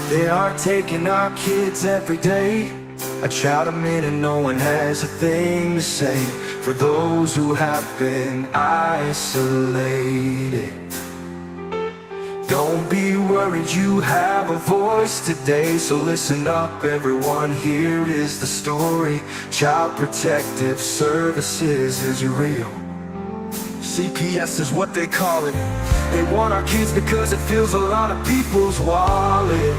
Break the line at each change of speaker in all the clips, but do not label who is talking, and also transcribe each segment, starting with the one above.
They are taking our kids every day. I shout them in and no one has a thing to say. For those who have been isolated, don't be worried, you have a voice today. So listen up everyone, here is the story. Child Protective Services is real. CPS is what they call it. They want our kids because it fills a lot of people's wallet.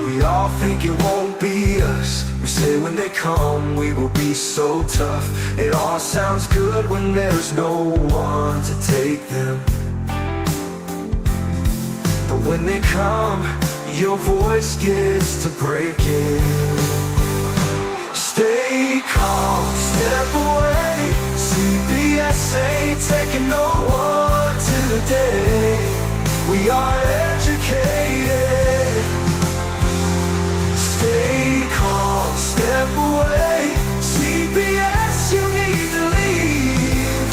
We all think it won't be us. We say when they come we will be so tough. It all sounds good when there's no one to take them. But when they come, your voice gets to breaking. Stay calm, step away. CPS ain't taking no one today. We are educated. Stay calm, step away. CPS, you need to leave.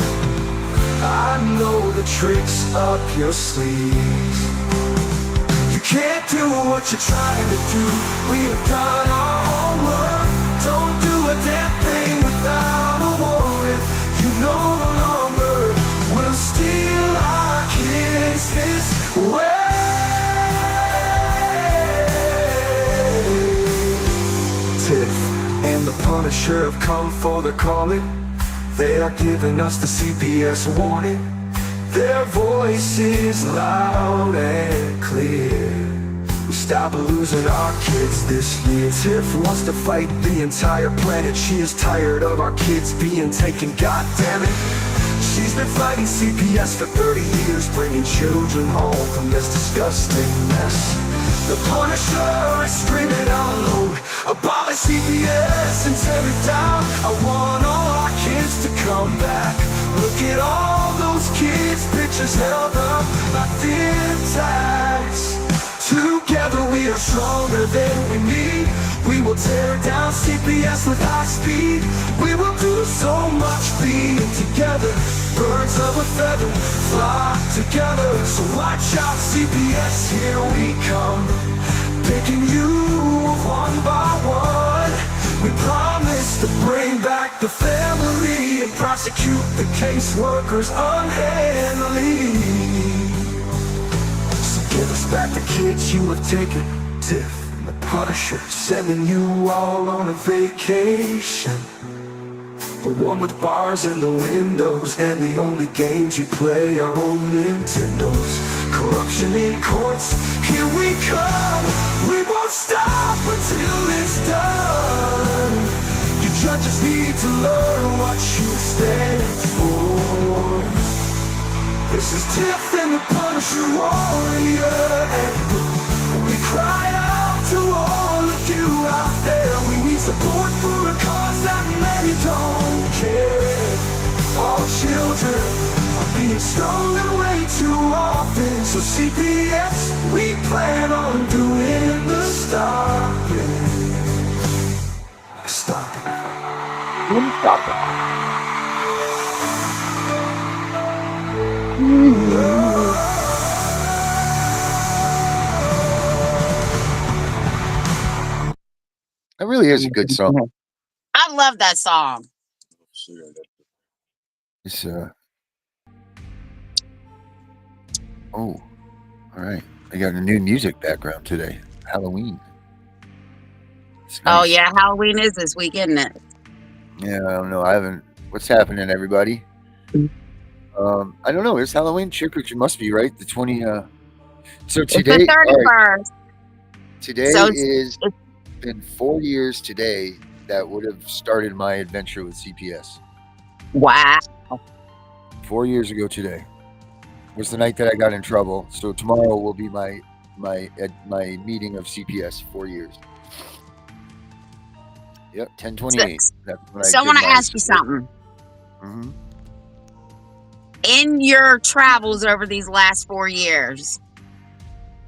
I know the tricks up your sleeves. You can't do what you're trying to do. We have done our homework. Don't do a damn thing without a warrant. You no longer will steal our kids this way. Tiff and the Punisher have come for the calling. They are giving us the CPS warning. Their voice is loud and clear. We stop losing our kids this year. Tiff wants to fight the entire planet. She is tired of our kids being taken, god damn it. She's been fighting CPS for 30 years, bringing children home from this disgusting mess. The Punisher is screaming out loud, abolish CPS and tear it down. I want all our kids to come back. Look at all those kids' pictures held up like thin tags. Together we are stronger than we need. We will tear down CPS with high speed. We will do so much being together. Birds of a feather flock together. So watch out CPS, here we come. Picking you one by one. We promise to bring back the family and prosecute the caseworkers unhandily. So give us back the kids you have taken. Tiff and the Punisher sending you all on a vacation. The one with bars in the windows and the only games you play are on Nintendos. Corruption in courts, here we come. We won't stop until it's done. You judges need to learn what you stand for. This is Tiff and the Punisher warrior. We cry out to all of you out there. We need support for a cause that many don't care. All children are being stolen way too often. So CPS, we plan on doing the stopping. Stopping.
That really is a good song.
I love that song.
It's oh, all right. I got a new music background today. Halloween. It's
Oh
nice.
yeah, Halloween is this week, isn't it?
Yeah, I don't know. I haven't. What's happening, everybody? I don't know. It's Halloween. Trick or treat must be right. The 20. So
It's the
today, all right.
31st.
Today
So
is been 4 years today that would have started my adventure with CPS.
wow.
4 years ago today was the night that I got in trouble. So tomorrow will be my meeting of CPS. 4 years. Yep, 10/28.
So I want to ask you something.
Mm-hmm.
In your travels over these last 4 years,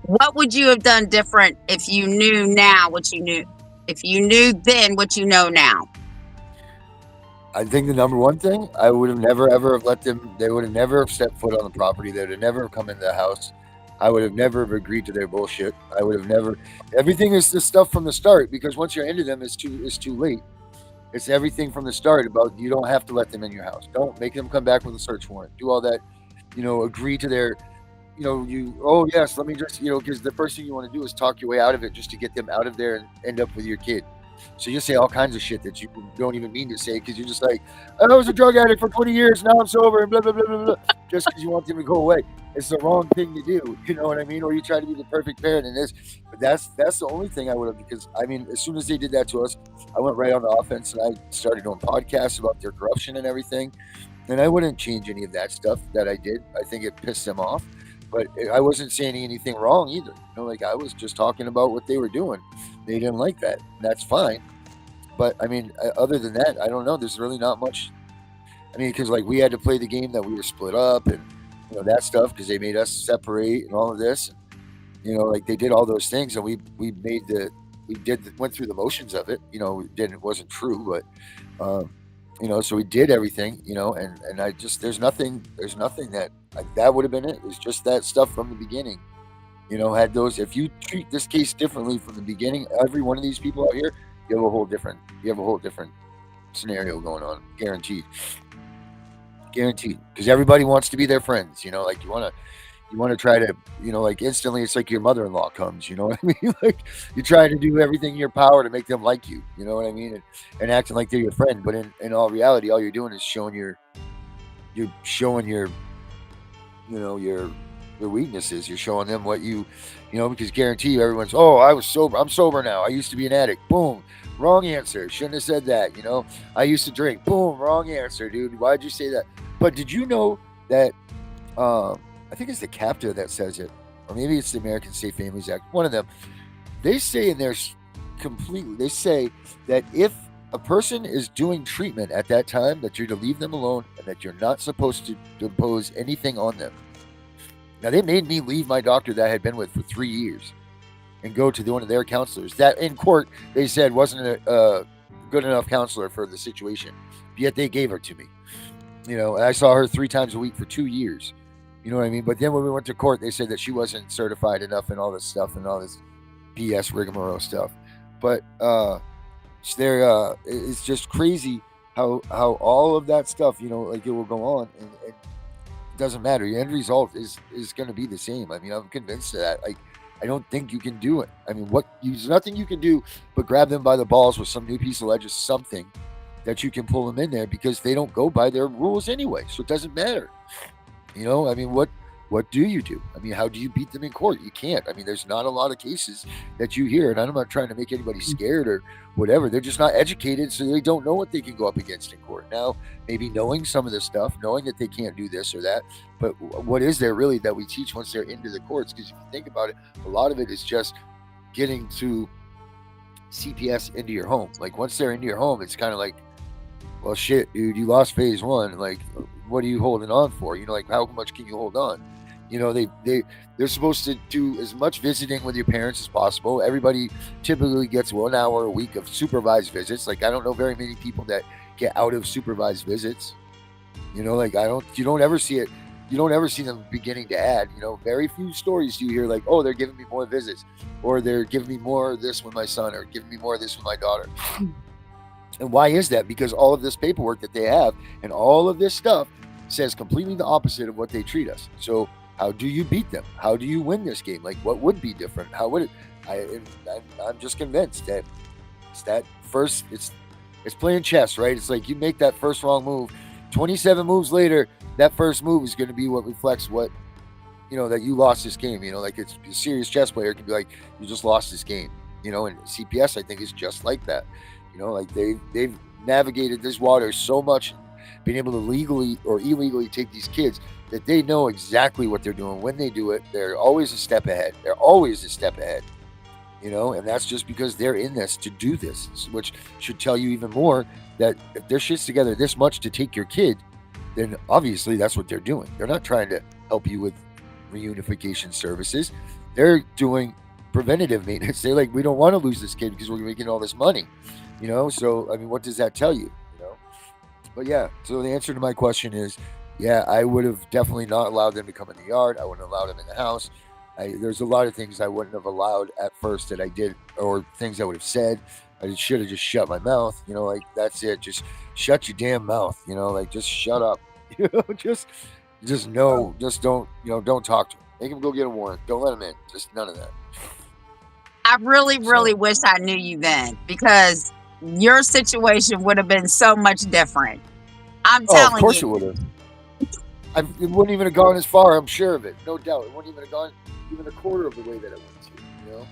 what would you have done different if you knew now what you knew? If you knew then what you know now?
I think the number one thing, I would have never ever have let them. They would have never have stepped foot on the property. They would have never come into the house. I would have never have agreed to their bullshit. I would have never. Everything is this stuff from the start, because once you're into them, it's too late. It's everything from the start about you don't have to let them in your house. Don't make them come back with a search warrant. Do all that. Agree to their. Oh yes, let me just because the first thing you want to do is talk your way out of it just to get them out of there and end up with your kid. So you say all kinds of shit that you don't even mean to say because you're just like, I was a drug addict for 20 years, now I'm sober, and blah, blah, blah, blah, blah, just because you want them to go away. It's the wrong thing to do, you know what I mean? Or you try to be the perfect parent in this. But that's the only thing I would have, because, I mean, as soon as they did that to us, I went right on the offense, and I started doing podcasts about their corruption and everything. And I wouldn't change any of that stuff that I did. I think it pissed them off. But I wasn't saying anything wrong either. Like I was just talking about what they were doing. They didn't like that. That's fine. But I mean, other than that, I don't know. There's really not much. I mean, because like we had to play the game that we were split up and that stuff because they made us separate and all of this. And, like they did all those things, and we went through the motions of it. It wasn't true, but so we did everything. And I just there's nothing that would have been it. It was just that stuff from the beginning. Had those. If you treat this case differently from the beginning, every one of these people out here, you have a whole different scenario going on, guaranteed, because everybody wants to be their friends. Like you want to try to, like instantly, it's like your mother-in-law comes. You know what I mean? Like you try to do everything in your power to make them like you. You know what I mean? And acting like they're your friend, but in all reality, all you're doing is showing your weaknesses. You're showing them what because guarantee you everyone's, I was sober. I'm sober now. I used to be an addict. Boom. Wrong answer. Shouldn't have said that. I used to drink. Boom. Wrong answer, dude. Why'd you say that? But did you know that, I think it's the CAPTA that says it, or maybe it's the American Safe Families Act. One of them, they say in there they say that if a person is doing treatment at that time, that you're to leave them alone and that you're not supposed to impose anything on them. Now, they made me leave my doctor that I had been with for 3 years and go to one of their counselors that in court they said wasn't a good enough counselor for the situation, yet they gave her to me. And I saw her 3 times a week for 2 years. You know what I mean? But then when we went to court, they said that she wasn't certified enough and all this stuff and all this BS rigmarole stuff. But it's just crazy how all of that stuff, like it will go on and it doesn't matter. Your end result is going to be the same. I mean, I'm convinced of that. Like, I don't think you can do it. I mean, there's nothing you can do but grab them by the balls with some new piece of legislation, something that you can pull them in there, because they don't go by their rules anyway. So it doesn't matter. I mean, what do you do? I mean, how do you beat them in court? You can't. I mean, there's not a lot of cases that you hear, and I'm not trying to make anybody scared or whatever. They're just not educated, so they don't know what they can go up against in court. Now, maybe knowing some of this stuff, knowing that they can't do this or that, but what is there really that we teach once they're into the courts? Because if you think about it, a lot of it is just getting to CPS into your home. Like, once they're into your home, it's kind of like, well, shit, dude, you lost phase 1. Like, what are you holding on for? Like, how much can you hold on? They're supposed to do as much visiting with your parents as possible. Everybody typically gets 1 hour a week of supervised visits. Like, I don't know very many people that get out of supervised visits. You don't ever see it. You don't ever see them beginning to add. Very few stories do you hear like, oh, they're giving me more visits, or they're giving me more of this with my son, or giving me more of this with my daughter. And why is that? Because all of this paperwork that they have and all of this stuff says completely the opposite of what they treat us. So how do you beat them? How do you win this game? Like, what would be different? How would it? I'm just convinced that it's that first. It's playing chess, right? It's like you make that first wrong move. 27 moves later, that first move is going to be what reflects what that you lost this game. Like, it's a serious chess player can be like, you just lost this game. And CPS, I think, is just like that. Like they've navigated this water so much, being able to legally or illegally take these kids, that they know exactly what they're doing. When they do it, they're always a step ahead. And that's just because they're in this to do this, which should tell you even more that if their shit's together this much to take your kid, then obviously that's what they're doing. They're not trying to help you with reunification services. They're doing preventative maintenance. They're like, we don't want to lose this kid because we're making all this money. So I mean, what does that tell you? But yeah, so the answer to my question is, yeah, I would have definitely not allowed them to come in the yard. I wouldn't allow them in the house. There's a lot of things I wouldn't have allowed at first that I did, or things I would have said. I should have just shut my mouth. Like that's it. Just shut your damn mouth. Like just shut up. Just no. Just don't. Don't talk to him. Make him go get a warrant. Don't let him in. Just none of that.
I really, really wish I knew you then, because your situation would have been so much different. I'm telling you.
Of course it would have. It wouldn't even have gone as far. I'm sure of it. No doubt. It wouldn't even have gone even a quarter of the way that it went to.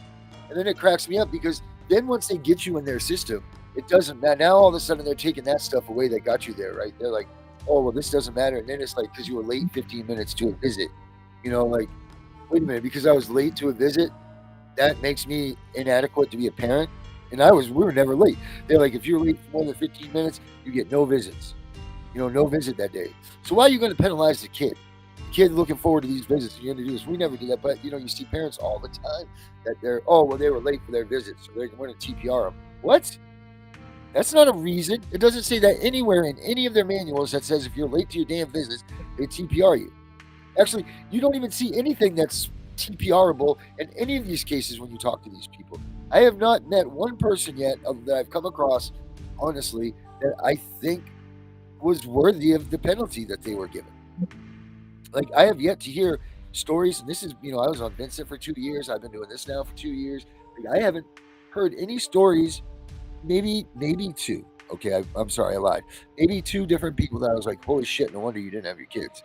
And then it cracks me up, because then once they get you in their system, it doesn't matter. Now all of a sudden they're taking that stuff away that got you there, right? They're like, oh, well, this doesn't matter. And then it's like, because you were late 15 minutes to a visit, like, wait a minute, because I was late to a visit, that makes me inadequate to be a parent. And we were never late. They're like, if you're late for more than 15 minutes, you get no visits. No visit that day. So why are you going to penalize the kid? The kid looking forward to these visits. You're going to do this. We never do that. But, you see parents all the time that they were late for their visits, so they're going to TPR them. What? That's not a reason. It doesn't say that anywhere in any of their manuals that says if you're late to your damn visits, they TPR you. Actually, you don't even see anything that's TPRable in any of these cases when you talk to these people. I have not met one person yet that I've come across, honestly, that I think was worthy of the penalty that they were given. Like, I have yet to hear stories, and this is, I was on Vincent for 2 years. I've been doing this now for 2 years. Like, I haven't heard any stories, maybe two. Okay, I'm sorry, I lied. Maybe 2 different people that I was like, holy shit, no wonder you didn't have your kids.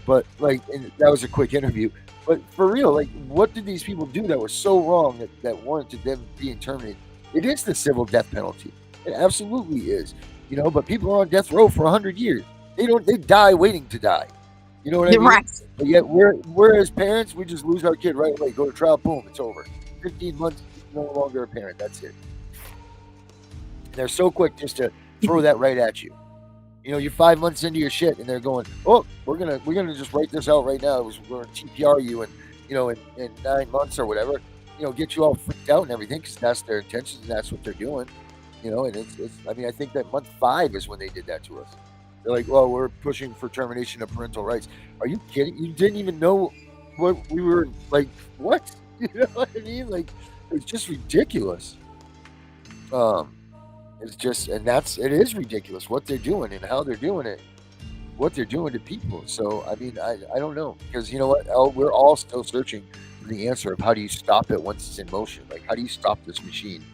But like, and that was a quick interview. But for real, like, what did these people do that was so wrong that warranted them being terminated? It is the civil death penalty. It absolutely is. But people are on death row for 100 years. They die waiting to die. You know what I mean?
Right.
But yet we're as parents, we just lose our kid right away. Go to trial, boom, it's over. 15 months, no longer a parent. That's it. And they're so quick just to throw that right at you. You're 5 months into your shit, and they're going, "Oh, we're gonna just write this out right now. We're gonna TPR you, and in 9 months or whatever, get you all freaked out and everything, because that's their intentions and that's what they're doing." And it's. I mean, I think that month 5 is when they did that to us. They're like, "Well, we're pushing for termination of parental rights." Are you kidding? You didn't even know what we were like. What? You know what I mean? Like, it's just ridiculous. It's just, and it is ridiculous what they're doing and how they're doing it, what they're doing to people. So, I mean, I don't know, because you know what? We're all still searching for the answer of how do you stop it once it's in motion? Like, how do you stop this machine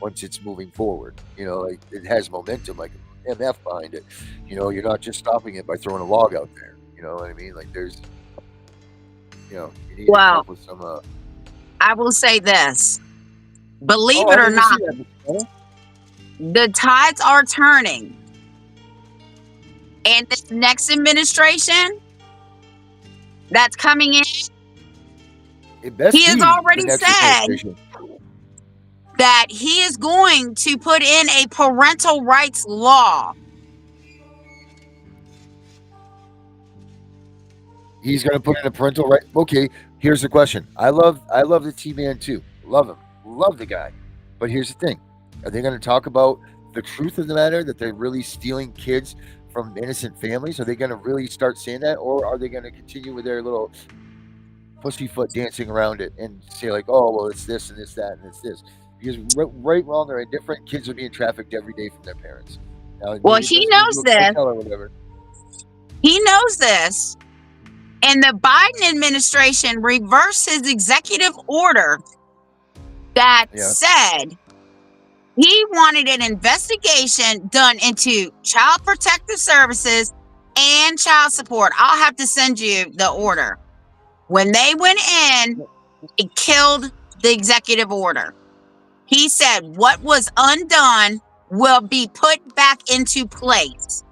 once it's moving forward? Like, it has momentum, like MF behind it. You're not just stopping it by throwing a log out there. You know what I mean? Like, there's, you need to come up with some.
I will say this. Believe it or not, the tides are turning. And this next administration that's coming in, he has already said that he is going to put in a parental rights law.
He's going to put in a parental right. Okay, here's the question. I love the T-Man too. Love him. Love the guy. But here's the thing. Are they going to talk about the truth of the matter, that they're really stealing kids from innocent families? Are they going to really start saying that? Or are they going to continue with their little pussyfoot dancing around it and say like, oh, well, it's this and it's that and it's this? Because right, wrong, or indifferent, kids are being trafficked every day from their parents. Now,
well, he knows this. He knows this. And the Biden administration reversed his executive order that said he wanted an investigation done into Child Protective Services and child support. I'll have to send you the order. When they went in, it killed the executive order. He said what was undone will be put back into place.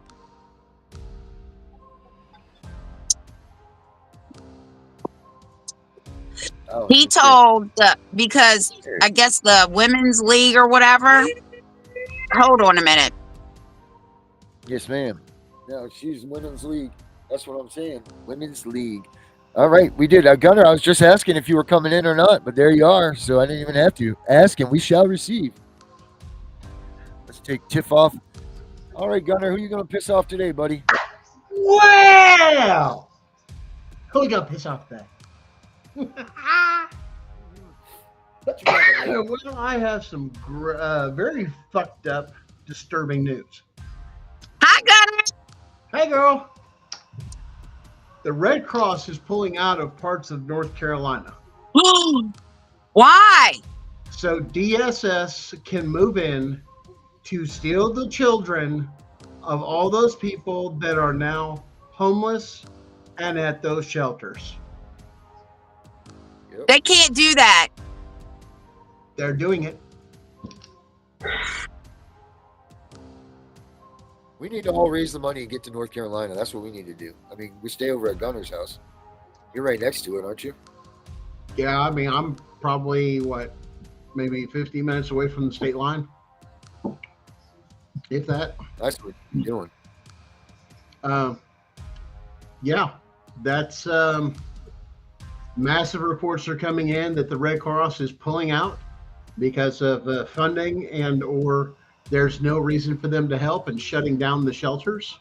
He told because I guess the Women's League or whatever. Hold on a minute.
Yes, ma'am. No, she's Women's League. That's what I'm saying. Women's League. All right, we did. Gunner, I was just asking if you were coming in or not, but there you are. So I didn't even have to ask, and we shall receive. Let's take Tiff off. All right, Gunner, who are you going to piss off today, buddy?
Well, who are we going to piss off today? Well, I have some very fucked up, disturbing news.
I got it.
Hey, girl. The Red Cross is pulling out of parts of North Carolina.
Why?
So DSS can move in to steal the children of all those people that are now homeless and at those shelters.
They can't do that.
They're doing it.
We need to all raise the money and get to North Carolina. That's what we need to do. I mean, we stay over at Gunner's house. You're right next to it, aren't you?
Yeah, I mean, I'm probably, maybe 50 minutes away from the state line. If that.
That's what you're doing.
Yeah, that's massive reports are coming in that the Red Cross is pulling out because of funding and or there's no reason for them to help and shutting down the shelters.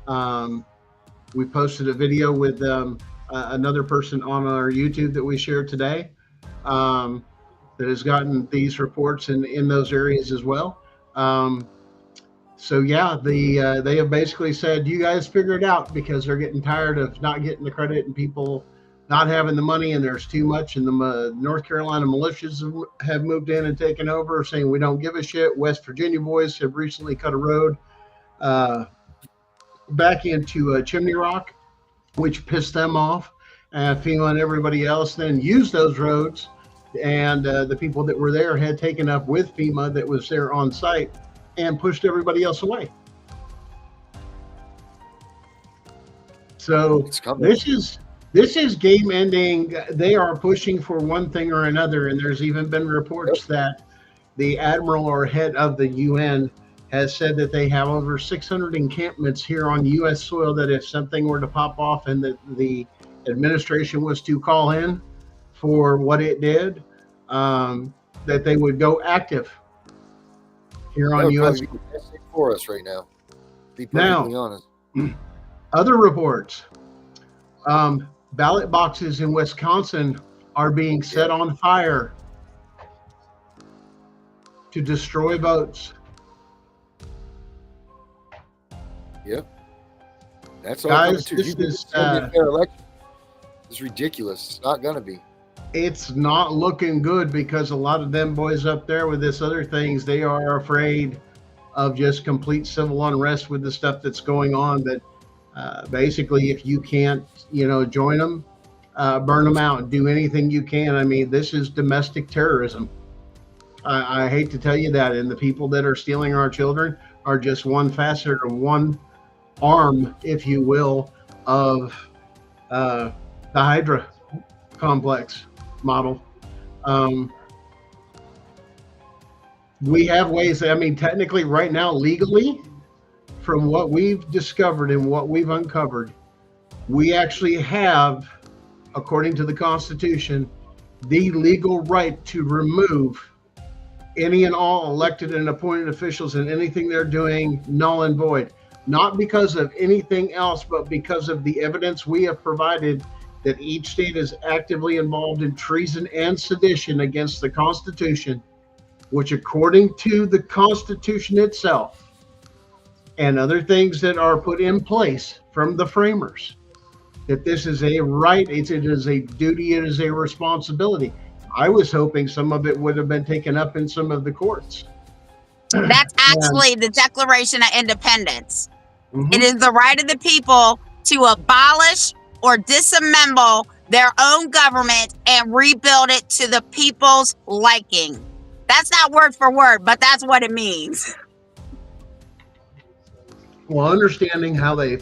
We posted a video with another person on our YouTube that we shared today that has gotten these reports in those areas as well. So yeah, they have basically said, you guys figure it out, because they're getting tired of not getting the credit and people not having the money, and there's too much. And the North Carolina militias have moved in and taken over, saying we don't give a shit. West Virginia boys have recently cut a road back into Chimney Rock, which pissed them off. FEMA and everybody else then used those roads, and the people that were there had taken up with FEMA that was there on site and pushed everybody else away. So this is game ending. They are pushing for one thing or another, and there's even been reports that the admiral or head of the UN has said that they have over 600 encampments here on U.S. soil, that if something were to pop off and that the administration was to call in for what it did, that they would go active here on U.S.
for us right now. Be perfectly honest.
Other reports: ballot boxes in Wisconsin are being set on fire to destroy votes.
Yep. That's all.
Guys, this is
a fair election. It's ridiculous. It's not going to be.
It's not looking good, because a lot of them boys up there with this other things, they are afraid of just complete civil unrest with the stuff that's going on. That basically, if you can't, join them, burn them out, do anything you can. I mean, this is domestic terrorism. I hate to tell you that. And the people that are stealing our children are just one facet or one arm, if you will, of the Hydra complex model. We have ways, technically right now, legally, from what we've discovered and what we've uncovered, we actually have, according to the Constitution, the legal right to remove any and all elected and appointed officials and anything they're doing null and void. Not because of anything else, but because of the evidence we have provided that each state is actively involved in treason and sedition against the Constitution, which, according to the Constitution itself and other things that are put in place from the framers, that this is a right, it is a duty, it is a responsibility. I was hoping some of it would have been taken up in some of the courts.
That's actually the Declaration of Independence.
Mm-hmm.
It is the right of the people to abolish or disassemble their own government and rebuild it to the people's liking. That's not word for word, but that's what it means.
Well, understanding how they,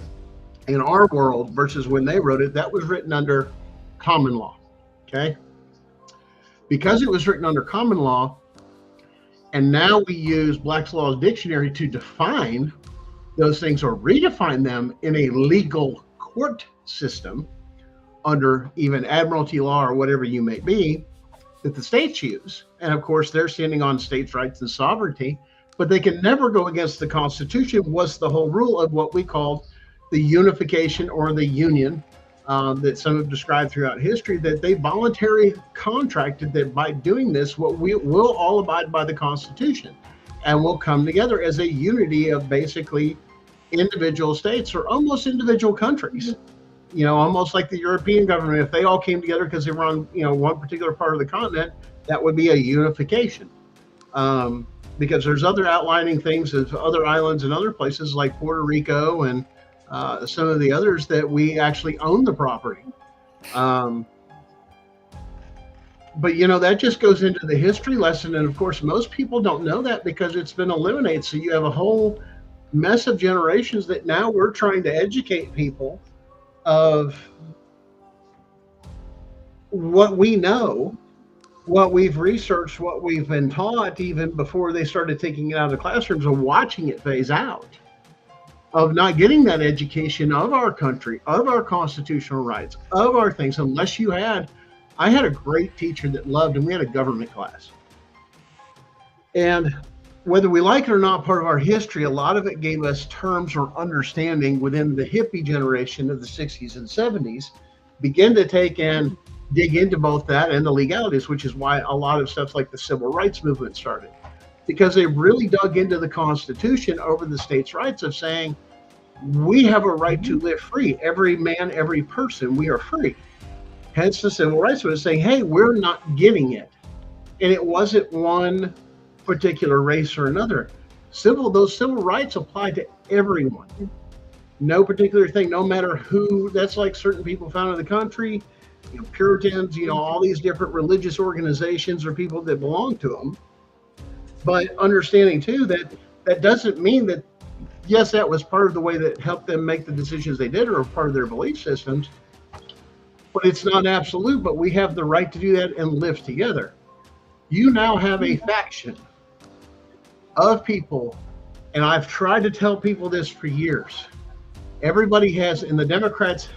in our world versus when they wrote it, that was written under common law, okay? Because it was written under common law, and now we use Black's Law Dictionary to define those things or redefine them in a legal court system under even admiralty law or whatever you may be that the states use. And of course, they're standing on states' rights and sovereignty, but they can never go against the Constitution, was the whole rule of what we call the unification or the union that some have described throughout history, that they voluntarily contracted that by doing this, we'll all abide by the Constitution, and we'll come together as a unity of basically individual states or almost individual countries. Almost like the European government, if they all came together because they were on, one particular part of the continent, that would be a unification. Because there's other outlining things of other islands and other places like Puerto Rico and some of the others that we actually own the property. But that just goes into the history lesson. And of course, most people don't know that because it's been eliminated. So you have a whole mess of generations that now we're trying to educate people of what we know, what we've researched, what we've been taught, even before they started taking it out of the classrooms and watching it phase out, of not getting that education of our country, of our constitutional rights, of our things. I had a great teacher that loved, and we had a government class. And whether we like it or not, part of our history, a lot of it gave us terms or understanding within the hippie generation of the 60s and 70s, begin to dig into both that and the legalities, which is why a lot of stuff like the civil rights movement started, because they really dug into the Constitution over the states' rights of saying, we have a right to live free. Every man, every person, we are free. Hence the civil rights was saying, hey, we're not getting it. And it wasn't one particular race or another. Those civil rights apply to everyone. No particular thing, no matter who. That's like certain people found in the country, Puritans, all these different religious organizations or people that belong to them. But understanding too that doesn't mean that, yes, that was part of the way that helped them make the decisions they did or part of their belief systems, but it's not absolute. But we have the right to do that and live together. You now have a faction of people, and I've tried to tell people this for years. Everybody has, and the Democrats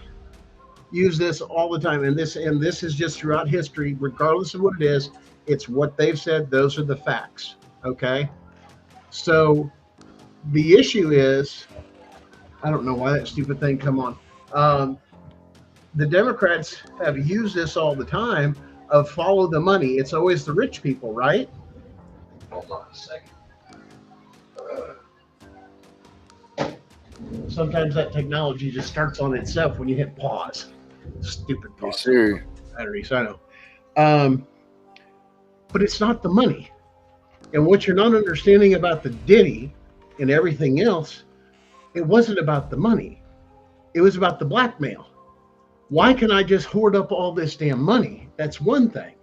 use this all the time, and this is just throughout history, regardless of what it is, it's what they've said, those are the facts. Okay? So the issue is, I don't know why that stupid thing come on. The Democrats have used this all the time of follow the money. It's always the rich people, right? Hold on a second. Sometimes that technology just starts on itself when you hit pause. Stupid pause.
Yes, sir.
Batteries, I know. But it's not the money. And what you're not understanding about the Diddy and everything else, it wasn't about the money. It was about the blackmail. Why can I just hoard up all this damn money? That's one thing.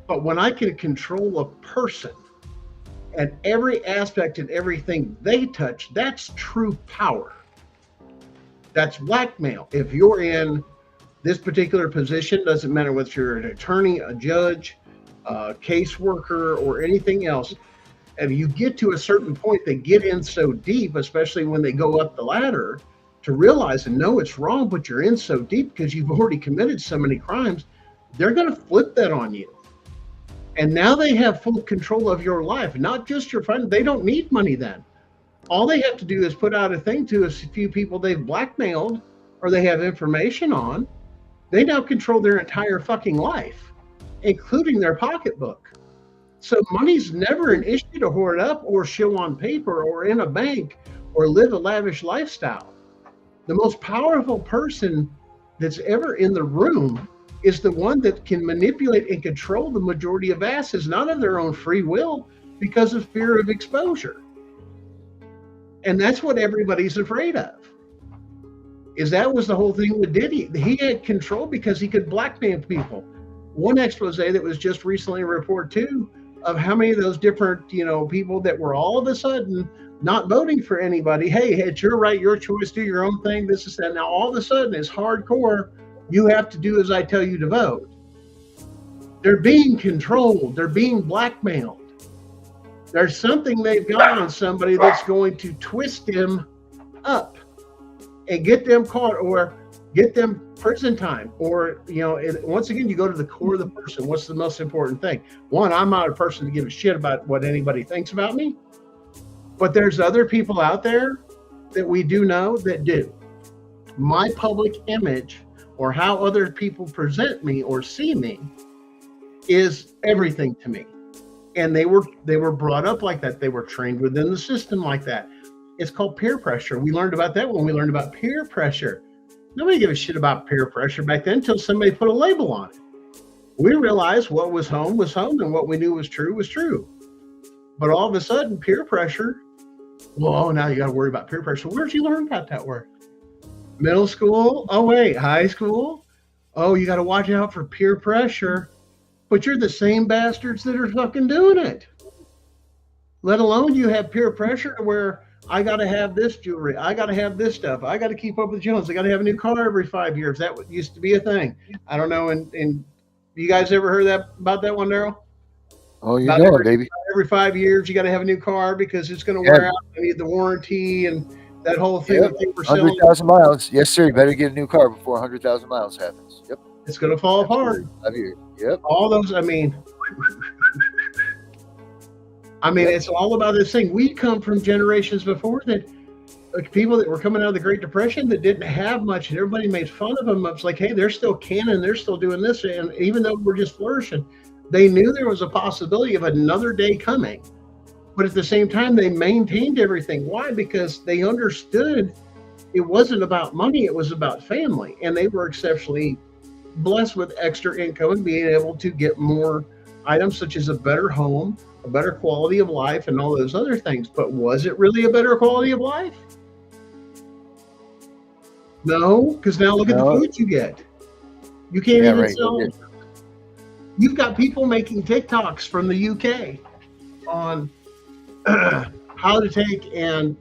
But when I can control a person and every aspect and everything they touch, that's true power. That's blackmail. If you're in this particular position, doesn't matter whether you're an attorney, a judge, a caseworker, or anything else, and you get to a certain point, they get in so deep, especially when they go up the ladder, to realize and know it's wrong, but you're in so deep because you've already committed so many crimes, they're going to flip that on you. And now they have full control of your life, not just your friend. They don't need money then. All they have to do is put out a thing to a few people they've blackmailed or they have information on. They now control their entire fucking life, including their pocketbook. So money's never an issue to hoard up or show on paper or in a bank or live a lavish lifestyle. The most powerful person that's ever in the room is the one that can manipulate and control the majority of asses, not of their own free will, because of fear of exposure. And that's what everybody's afraid of. Is that was the whole thing with Diddy. He had control because he could blackmail people. One expose that was just recently reported too, of how many of those different, people that were all of a sudden not voting for anybody. Hey, it's your right, your choice, do your own thing, this is that. Now all of a sudden it's hardcore. You have to do as I tell you to vote. They're being controlled. They're being blackmailed. There's something they've got on somebody that's going to twist them up and get them caught or get them prison time. Or, once again, you go to the core of the person. What's the most important thing? One, I'm not a person to give a shit about what anybody thinks about me. But there's other people out there that we do know that do. My public image or how other people present me or see me is everything to me. And they were brought up like that. They were trained within the system like that. It's called peer pressure. We learned about that when we learned about peer pressure. Nobody gave a shit about peer pressure back then until somebody put a label on it. We realized what was home, and what we knew was true was true. But all of a sudden, peer pressure, well, now you got to worry about peer pressure. Where'd you learn about that word? Middle school? Oh, wait, high school? Oh, you got to watch out for peer pressure. But you're the same bastards that are fucking doing it. Let alone you have peer pressure where I got to have this jewelry. I got to have this stuff. I got to keep up with Jones. I got to have a new car every 5 years. That used to be a thing. I don't know. And you guys ever heard about that one, Daryl?
Oh, you know it, baby.
Every 5 years, you got to have a new car because it's going to wear out. I need the warranty and that whole thing.
Yep. 100,000 miles. Yes, sir. You better get a new car before 100,000 miles happens. Yep.
It's going to fall apart.
Yep.
All those, I mean, it's all about this thing. We come from generations before that, like people that were coming out of the Great Depression that didn't have much, and everybody made fun of them. It's like, hey, they're still canning, they're still doing this, and even though we're just flourishing, they knew there was a possibility of another day coming. But at the same time, they maintained everything. Why? Because they understood it wasn't about money, it was about family, and they were exceptionally blessed with extra income and being able to get more items such as a better home, a better quality of life, and all those other things. But was it really a better quality of life? No, because now look at the food you get. You can't even sell. You've got people making TikToks from the UK on how to take and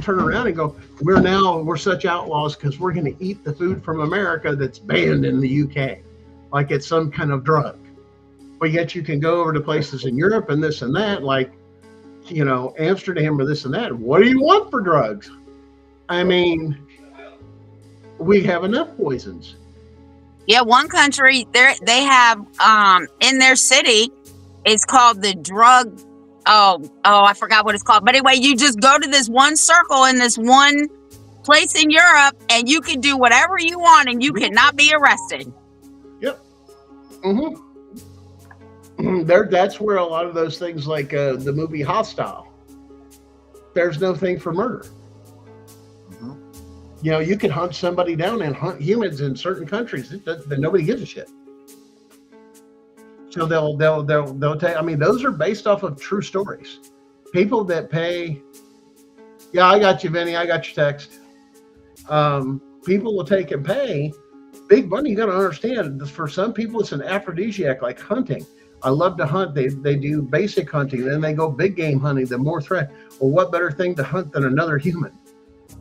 turn around and go, we're such outlaws because we're going to eat the food from America that's banned in the UK, like it's some kind of drug. But yet you can go over to places in Europe and this and that, like, Amsterdam or this and that. What do you want for drugs? I mean, we have enough poisons.
Yeah, one country they have in their city, it's called the drug. Oh, I forgot what it's called. But anyway, you just go to this one circle in this one place in Europe, and you can do whatever you want, and you cannot be arrested.
Yep. That's where a lot of those things, like the movie Hostile, there's no thing for murder. You can hunt somebody down and hunt humans in certain countries that nobody gives a shit. So they'll take. I mean, those are based off of true stories. People that pay. Yeah, I got you, Vinny. I got your text. People will take and pay big money. You got to understand. For some people, it's an aphrodisiac, like hunting. I love to hunt. They do basic hunting, then they go big game hunting. The more threat. Well, what better thing to hunt than another human?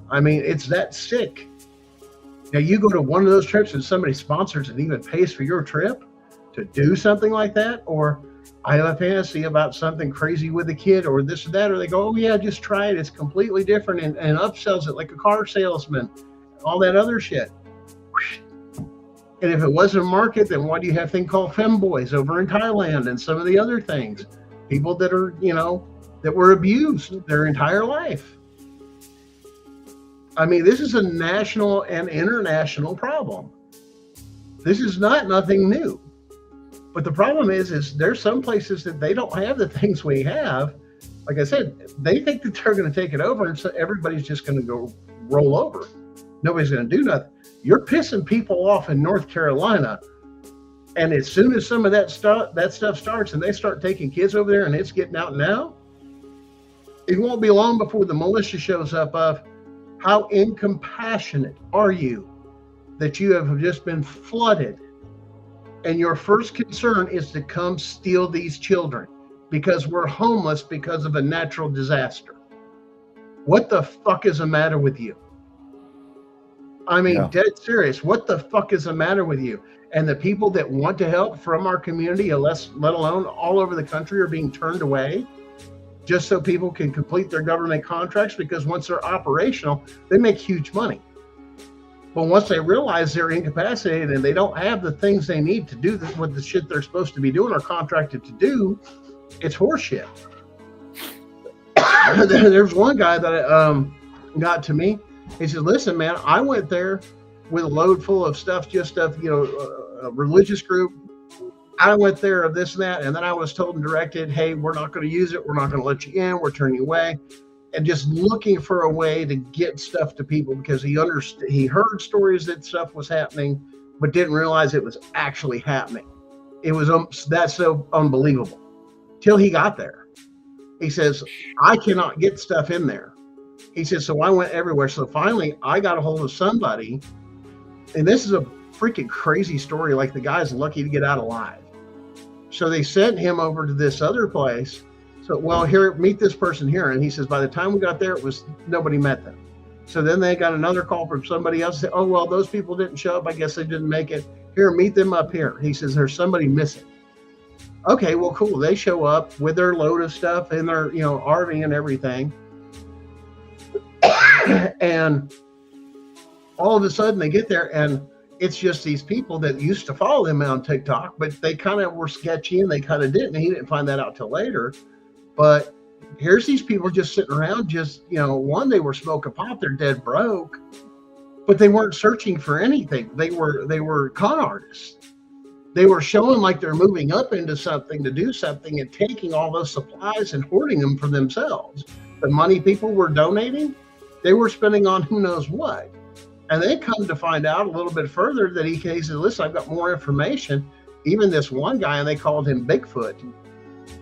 I mean, it's that sick. Now, you go to one of those trips and somebody sponsors and even pays for your trip to do something like that, or I have a fantasy about something crazy with a kid or this or that, or they go, oh, yeah, just try it. It's completely different, and upsells it like a car salesman, all that other shit. And if it wasn't a market, then why do you have a thing called femboys over in Thailand and some of the other things? People that are, that were abused their entire life. I mean, this is a national and international problem. This is nothing new. But the problem is there's some places that they don't have the things we have. Like I said, they think that they're going to take it over, and so everybody's just going to go roll over. Nobody's going to do nothing. You're pissing people off in North Carolina, and as soon as some of that stuff starts and they start taking kids over there and it's getting out now, it won't be long before the militia shows up of, how incompassionate are you that you have just been flooded and your first concern is to come steal these children because we're homeless because of a natural disaster? What the fuck is the matter with you? I mean, dead serious. What the fuck is the matter with you? And the people that want to help from our community, let alone all over the country, are being turned away just so people can complete their government contracts, because once they're operational, they make huge money. But once they realize they're incapacitated and they don't have the things they need to do what the shit they're supposed to be doing or contracted to do, it's horseshit. There's one guy that got to me. He said, listen, man, I went there with a load full of stuff, just of, a religious group. I went there, this and that, and then I was told and directed, hey, we're not going to use it. We're not going to let you in. We're turning you away. And just looking for a way to get stuff to people, because he heard stories that stuff was happening, but didn't realize it was actually happening. It was that's so unbelievable. Till he got there. He says, I cannot get stuff in there. He says, so I went everywhere. So finally, I got a hold of somebody, and this is a freaking crazy story. Like, the guy's lucky to get out alive. So they sent him over to this other place. So, well, here, meet this person here. And he says, by the time we got there, nobody met them. So then they got another call from somebody else. Said, oh, well, those people didn't show up. I guess they didn't make it. Here, meet them up here. He says, there's somebody missing. Okay, well, cool. They show up with their load of stuff and their, RV and everything. And all of a sudden they get there, and it's just these people that used to follow him on TikTok, but they kind of were sketchy and they kind of didn't. He didn't find that out till later. But here's these people just sitting around, just, one, they were smoking pot, they're dead broke, but they weren't searching for anything. They were con artists. They were showing like they're moving up into something to do something, and taking all those supplies and hoarding them for themselves. The money people were donating, they were spending on who knows what. And they come to find out a little bit further that he said, listen, I've got more information. Even this one guy, and they called him Bigfoot.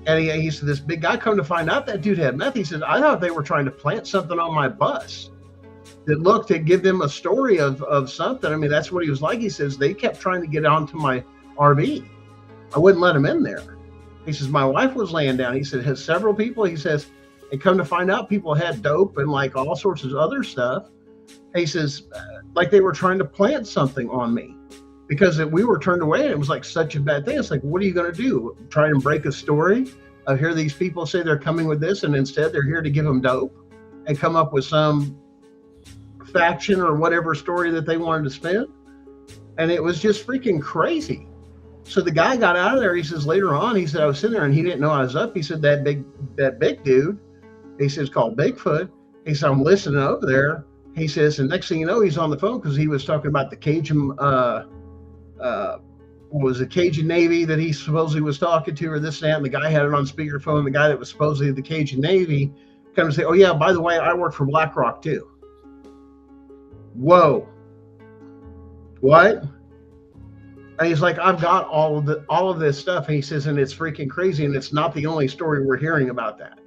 And he said, this big guy, come to find out that dude had meth. He said, I thought they were trying to plant something on my bus that looked to give them a story of something. I mean, that's what he was like. He says, they kept trying to get onto my RV. I wouldn't let him in there. He says, my wife was laying down. He said, has several people, he says, and come to find out, people had dope and like all sorts of other stuff. He says, like they were trying to plant something on me because we were turned away, and it was like such a bad thing. It's like, what are you going to do? Try and break a story of hear these people say they're coming with this, and instead they're here to give them dope and come up with some faction or whatever story that they wanted to spin. And it was just freaking crazy. So the guy got out of there. He says later on, he said, I was sitting there and he didn't know I was up. He said, that big dude, he says, called Bigfoot. He said, I'm listening over there. He says, and next thing you know, he's on the phone because he was talking about the Cajun, was it Cajun Navy that he supposedly was talking to, or this and that. And the guy had it on speakerphone. The guy that was supposedly the Cajun Navy comes to say, oh yeah, by the way, I work for BlackRock too. Whoa. What? And he's like, I've got all of this stuff. And he says, and it's freaking crazy. And it's not the only story we're hearing about that.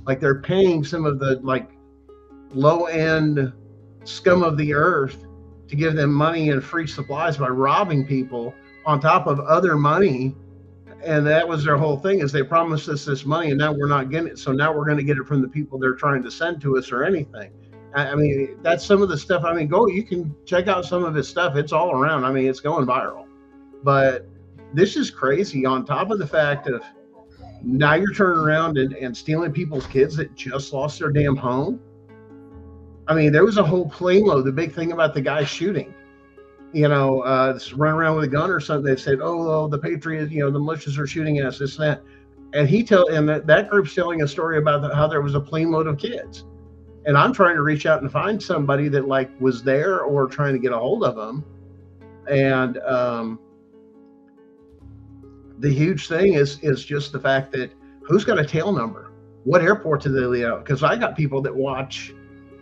Like, they're paying some of the like low end scum of the earth to give them money and free supplies by robbing people on top of other money. And that was their whole thing, is they promised us this money and now we're not getting it. So now we're going to get it from the people they're trying to send to us or anything. I mean, that's some of the stuff. I mean, you can check out some of his stuff. It's all around. I mean, it's going viral. But this is crazy, on top of the fact of now you're turning around and stealing people's kids that just lost their damn home. I mean, there was a whole plane load. The big thing about the guy shooting, running around with a gun or something. They said, oh, the Patriots, the militias are shooting at us, this and that. And that group's telling a story about how there was a plane load of kids. And I'm trying to reach out and find somebody that like was there or trying to get a hold of them. And the huge thing is just the fact that who's got a tail number? What airport do they leave out? Because I got people that watch,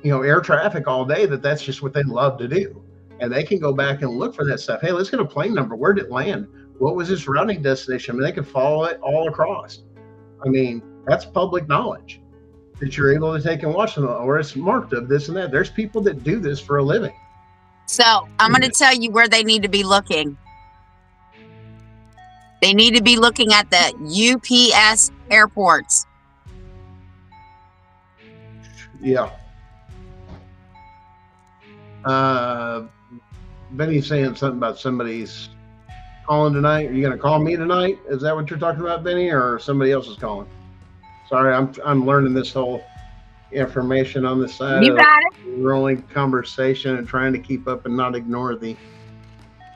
air traffic all day, that's just what they love to do. And they can go back and look for that stuff. Hey, let's get a plane number. Where did it land? What was its routing destination? I mean, they can follow it all across. I mean, that's public knowledge that you're able to take and watch them, or it's marked of this and that. There's people that do this for a living.
So I'm going to tell you where they need to be looking. They need to be looking at the UPS airports.
Yeah. Benny's saying something about somebody's calling tonight. Are you going to call me tonight? Is that what you're talking about, Benny, or somebody else is calling? Sorry, I'm learning this whole information on the side
You
of
got it.
rolling conversation and trying to keep up and not ignore the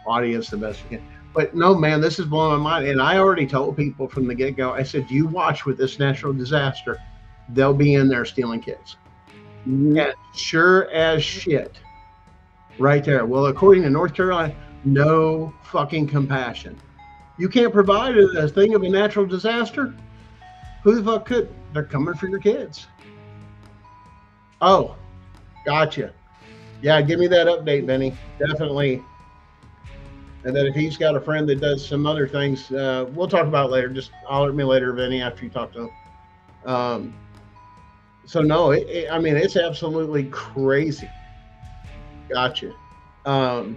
audience the best you can. But no, man, this is blowing my mind. And I already told people from the get-go, I said, you watch with this natural disaster, they'll be in there stealing kids.
Mm-hmm.
And sure as shit, right there. Well, according to North Carolina, no fucking compassion. You can't provide a thing of a natural disaster? Who the fuck could? They're coming for your kids. Oh, gotcha. Yeah, give me that update, Benny. Definitely. And then if he's got a friend that does some other things, we'll talk about it later. Just holler at me later, Benny, after you talk to him. So no, I mean, it's absolutely crazy. Gotcha. Um,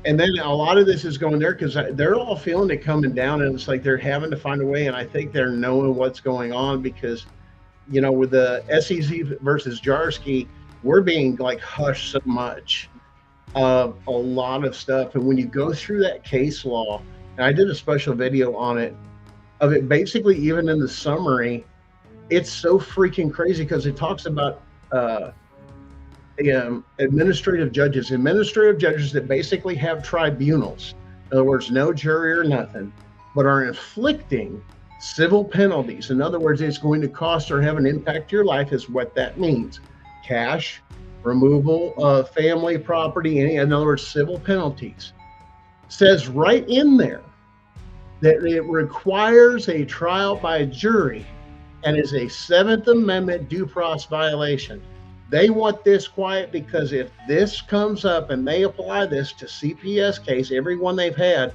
and then a lot of this is going there because they're all feeling it coming down, and it's like they're having to find a way. And I think they're knowing what's going on because, with the SEC versus Jarsky, we're being like hushed so much of a lot of stuff. And when you go through that case law, and I did a special video on it, of it basically, even in the summary, it's so freaking crazy because it talks about administrative judges that basically have tribunals. In other words, no jury or nothing, but are inflicting civil penalties. In other words, it's going to cost or have an impact to your life is what that means. Cash, removal of family property, in other words, civil penalties. Says right in there that it requires a trial by jury and is a Seventh Amendment due process violation. They want this quiet because if this comes up and they apply this to CPS case, every one they've had,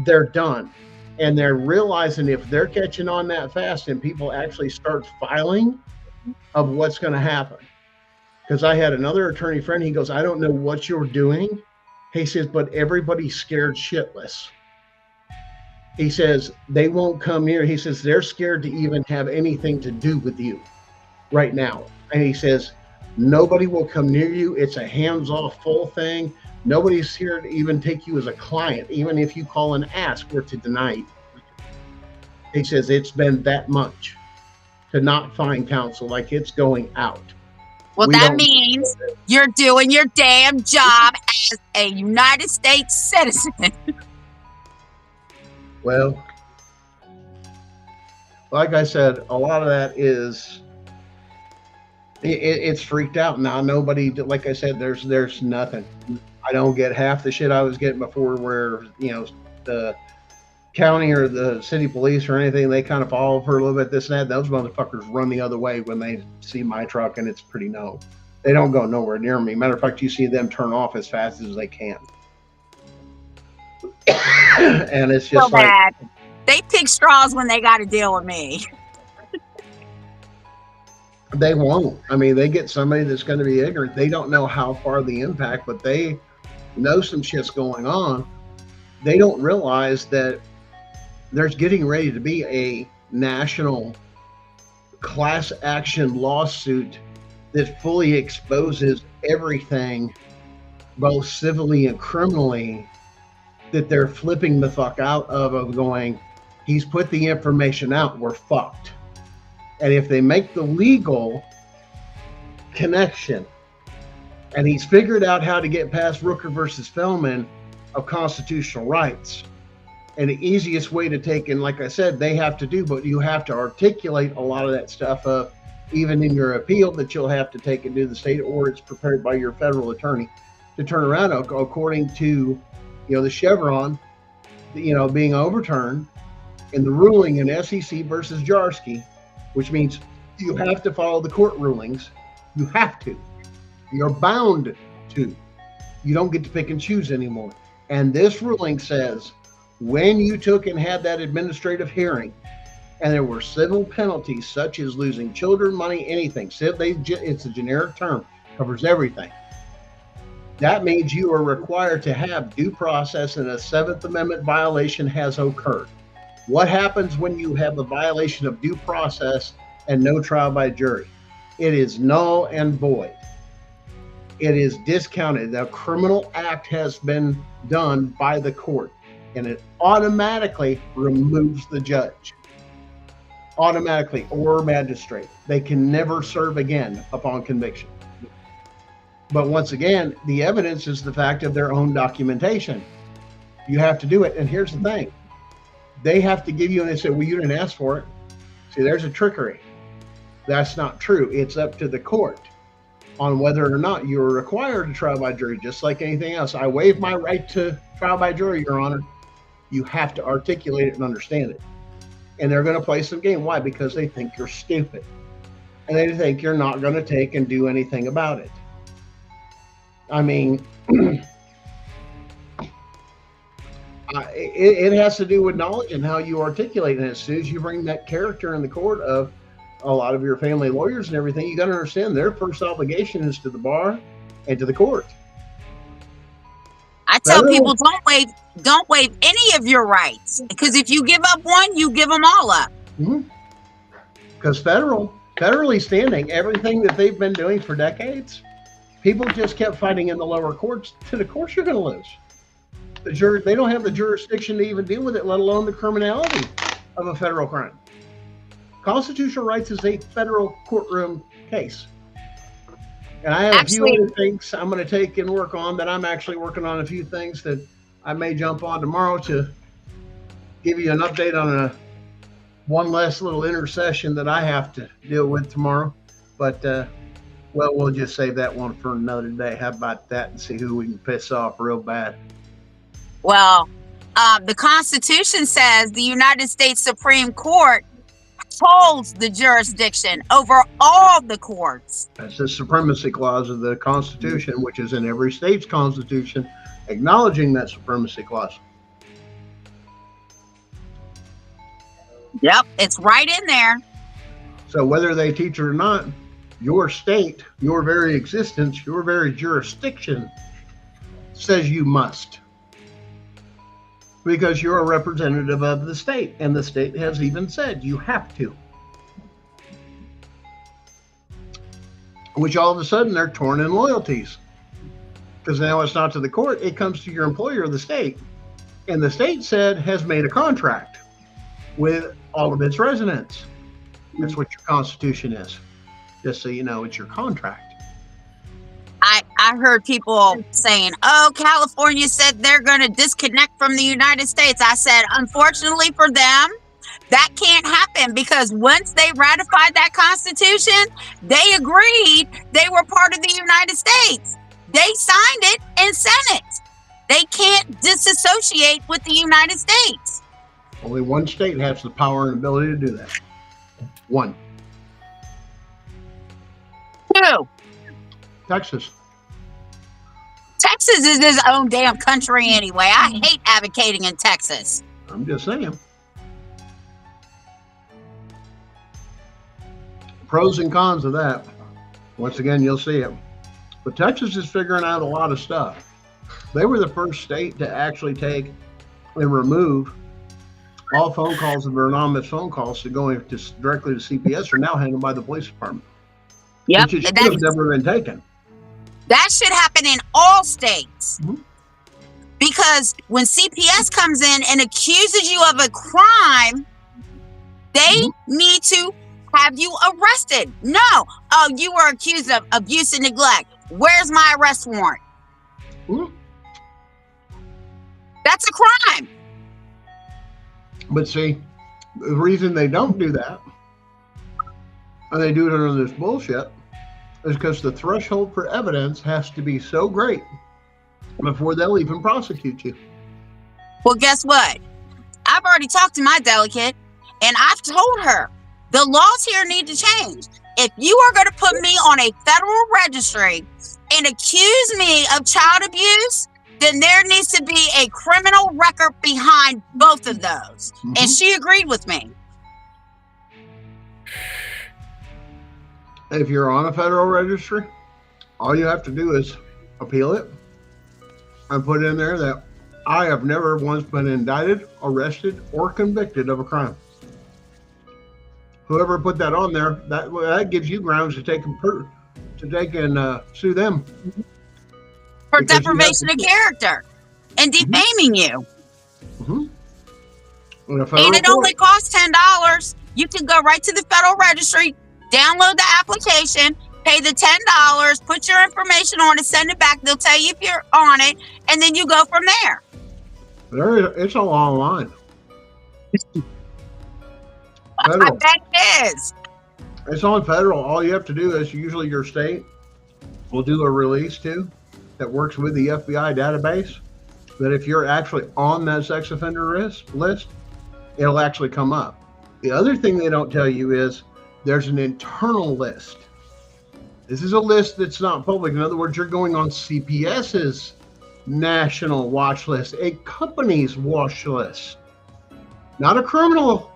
they're done. And they're realizing if they're catching on that fast and people actually start filing of what's going to happen. Because I had another attorney friend, he goes, I don't know what you're doing. He says, but everybody's scared shitless. He says, they won't come near. He says, they're scared to even have anything to do with you right now. And he says, nobody will come near you. It's a hands-off full thing. Nobody's here to even take you as a client, even if you call and ask or to deny you. He says, it's been that much to not find counsel, like it's going out.
Well, that means you're doing your damn job as a United States citizen.
Well, like I said, a lot of that is it's freaked out now. Nobody, like I said, there's nothing. I don't get half the shit I was getting before, where the county or the city police or anything, they kind of follow for a little bit, this and that. Those motherfuckers run the other way when they see my truck and it's pretty no. They don't go nowhere near me. Matter of fact, you see them turn off as fast as they can. And it's just so like
bad. They pick straws when they got to deal with me.
They won't. I mean, they get somebody that's going to be ignorant. They don't know how far the impact, but they know some shit's going on. They don't realize that there's getting ready to be a national class action lawsuit that fully exposes everything, both civilly and criminally, that they're flipping the fuck out of going, he's put the information out, we're fucked. And if they make the legal connection, and he's figured out how to get past Rooker versus Feldman of constitutional rights, and the easiest way to take, and like I said, they have to do, but you have to articulate a lot of that stuff up, even in your appeal that you'll have to take it to the state, or it's prepared by your federal attorney to turn around according to, the Chevron, being overturned in the ruling in SEC versus Jarsky, which means you have to follow the court rulings. You have to. You're bound to. You don't get to pick and choose anymore. And this ruling says, when you took and had that administrative hearing, and there were civil penalties such as losing children, money, anything, it's a generic term, covers everything. That means you are required to have due process, and a Seventh Amendment violation has occurred. What happens when you have a violation of due process and no trial by jury? It is null and void. It is discounted. The criminal act has been done by the court, and it automatically removes the judge. Automatically, or magistrate. They can never serve again upon conviction. But once again, the evidence is the fact of their own documentation. You have to do it. And here's the thing. They have to give you, and they say, well, you didn't ask for it. See, there's a trickery. That's not true. It's up to the court. on whether or not you're required to trial by jury, just like anything else. I waive my right to trial by jury, Your Honor. You have to articulate it and understand it. And they're going to play some game. Why? Because they think you're stupid. And they think you're not going to take and do anything about it. I mean, it has to do with knowledge and how you articulate. And as soon as you bring that character in the court of a lot of your family lawyers and everything, you got to understand their first obligation is to the bar and to the court.
I tell people don't waive any of your rights, because if you give up one, you give them all up.
Because federally standing, everything that they've been doing for decades, people just kept fighting in the lower courts. To the courts, you're going to lose. They don't have the jurisdiction to even deal with it, let alone the criminality of a federal crime. Constitutional rights is a federal courtroom case. And I have a few other things I'm going to take and work on that I'm actually working on a few things that I may jump on tomorrow to give you an update on one last little intercession that I have to deal with tomorrow. But, well, we'll just save that one for another day. How about that? And see who we can piss off real bad.
Well, the Constitution says the United States Supreme Court holds the jurisdiction over all the courts.
That's the supremacy clause of the Constitution, which is in every state's constitution, acknowledging that supremacy clause.
Yep, it's right in there.
So whether they teach it or not, your state, your very existence, your very jurisdiction says you must. Because you're a representative of the state, and the state has even said you have to. Which all of a sudden they're torn in loyalties. Because now it's not to the court, it comes to your employer, the state. And the state has made a contract with all of its residents. That's what your Constitution is. Just so you know, it's your contract.
I heard people saying, oh, California said they're going to disconnect from the United States. I said, unfortunately for them, that can't happen, because once they ratified that Constitution, they agreed they were part of the United States. They signed it and sent it. They can't disassociate with the United States.
Only one state has the power and ability to do that. One.
Two.
Texas.
Texas is his own damn country anyway. I hate advocating in Texas.
I'm just saying. Pros and cons of that. Once again, you'll see it. But Texas is figuring out a lot of stuff. They were the first state to actually take and remove all phone calls that are anonymous phone calls to going directly to CPS are now handled by the police department.
Yep.
Which should have never been taken.
That should happen in all states. Because when CPS comes in and accuses you of a crime, they need to have you arrested. No. Oh, you were accused of abuse and neglect. Where's my arrest warrant? That's a crime.
But see, the reason they don't do that, and they do it under this bullshit, is because the threshold for evidence has to be so great before they'll even prosecute you.
Well, guess what? I've already talked to my delegate, and I've told her the laws here need to change. If you are going to put me on a federal registry and accuse me of child abuse, then there needs to be a criminal record behind both of those. And she agreed with me.
If you're on a federal registry, all you have to do is appeal it and put in there that I have never once been indicted, arrested, or convicted of a crime. Whoever put that on there, that gives you grounds to take and sue them
for deprivation of character and defaming you. And it only costs $10. You can go right to the federal registry, download the application, pay the $10, put your information on it, send it back. They'll tell you if you're on it, and then you go from there.
It's a long line.
I bet it is.
It's on federal. All you have to do is usually your state will do a release too that works with the FBI database. That if you're actually on that sex offender list, it'll actually come up. The other thing they don't tell you is there's an internal list. This is a list that's not public. In other words, you're going on CPS's national watch list, a company's watch list, not a criminal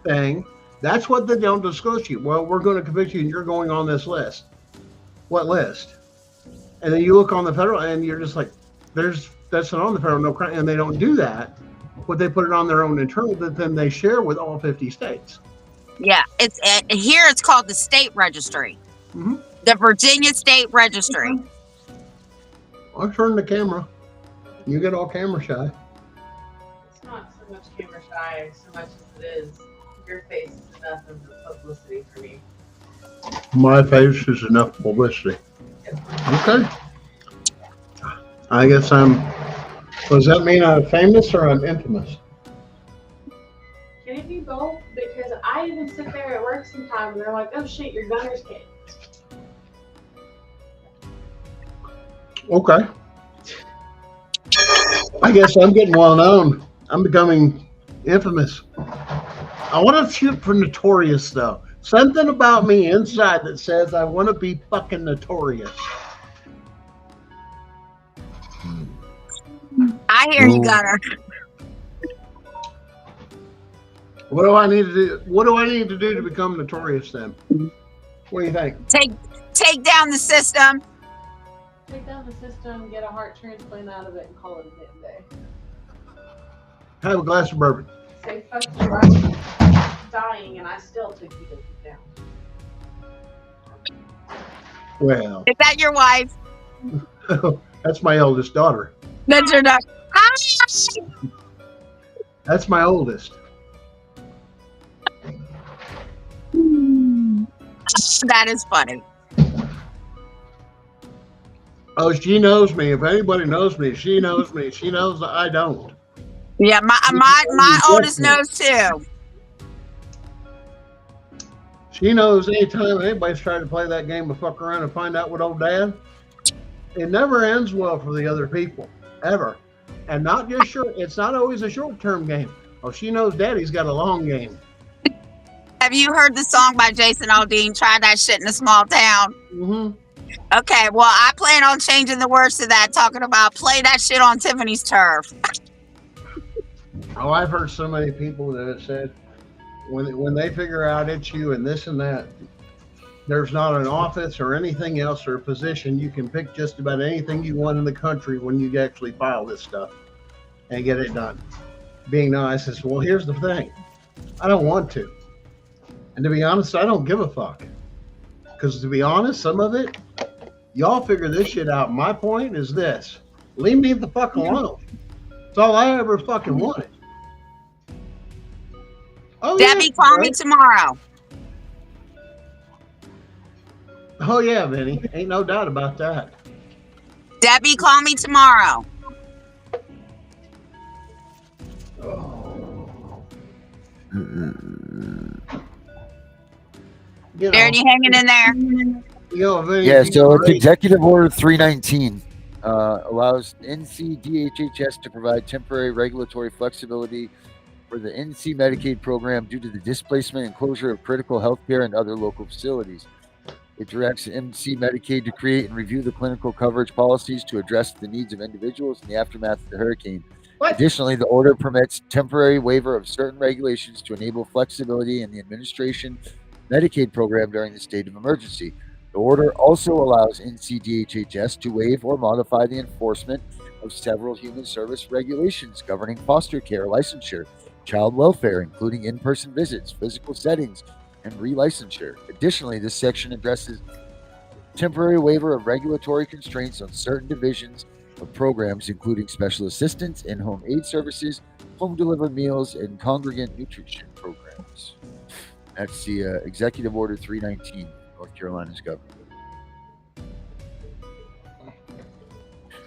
thing. That's what they don't disclose to you. Well, we're going to convict you and you're going on this list. What list? And then you look on the federal and you're just like, that's not on the federal, no crime. And they don't do that, but they put it on their own internal that then they share with all 50 states.
Yeah, it's here. It's called the state registry, the Virginia State Registry.
I'll turn the camera. You get all camera shy.
It's not so much camera shy, so much as it is your face is enough of publicity for me.
My face is enough publicity. Okay. I guess does that mean I'm famous or I'm infamous?
Can it be both? Because I even sit there at work sometimes and they're like, oh shit, you're Gunner's kid.
Okay. I guess I'm getting well known. I'm becoming infamous. I want to shoot for notorious though. Something about me inside that says I want to be fucking notorious.
I hear you, Gunner.
What do I need to do? What do I need to do to become notorious then? What do you think?
Take down the system.
Take down the system, get a heart transplant out of it, and call it a damn day.
Have a glass of bourbon.
Say fuck you, I'm dying, and I still took you down.
Well,
Is that your wife?
that's my eldest daughter.
That's your daughter.
That's my oldest.
That is funny.
Oh, she knows me. If anybody knows me, she knows me. She knows that I don't.
Yeah, my oldest knows too.
She knows anytime anybody's trying to play that game of fuck around and find out what old dad, it never ends well for the other people, ever. And not just short, it's not always a short-term game. Oh, she knows daddy's got a long game.
Have you heard the song by Jason Aldean, Try That Shit in a Small Town?
Mm-hmm.
Okay, well, I plan on changing the words to that, talking about play that shit on Tiffany's turf.
Oh, I've heard so many people that have said when they figure out it's you and this and that, there's not an office or anything else or a position. You can pick just about anything you want in the country when you actually file this stuff and get it done. Being nice is, well, here's the thing. I don't want to. And to be honest, I don't give a fuck. Because to be honest, some of it, y'all figure this shit out. My point is this. Leave me the fuck alone. That's all I ever fucking wanted. Oh,
Debbie, call me tomorrow.
Oh, yeah, Vinny. Ain't no doubt about that.
Debbie, call me tomorrow.
You know,
Darren, you hanging in there?
Vinny,
Yeah, so it's Executive Order 319 allows NCDHHS to provide temporary regulatory flexibility for the NC Medicaid program due to the displacement and closure of critical healthcare and other local facilities. It directs NC Medicaid to create and review the clinical coverage policies to address the needs of individuals in the aftermath of the hurricane.
What?
Additionally, the order permits temporary waiver of certain regulations to enable flexibility in the administration Medicaid program during the state of emergency. The order also allows NCDHHS to waive or modify the enforcement of several human service regulations governing foster care licensure, child welfare, including in-person visits, physical settings, and relicensure. Additionally, this section addresses temporary waiver of regulatory constraints on certain divisions of programs, including special assistance, in-home aid services, home-delivered meals, and congregant nutrition programs. That's the Executive Order 319, North Carolina's government.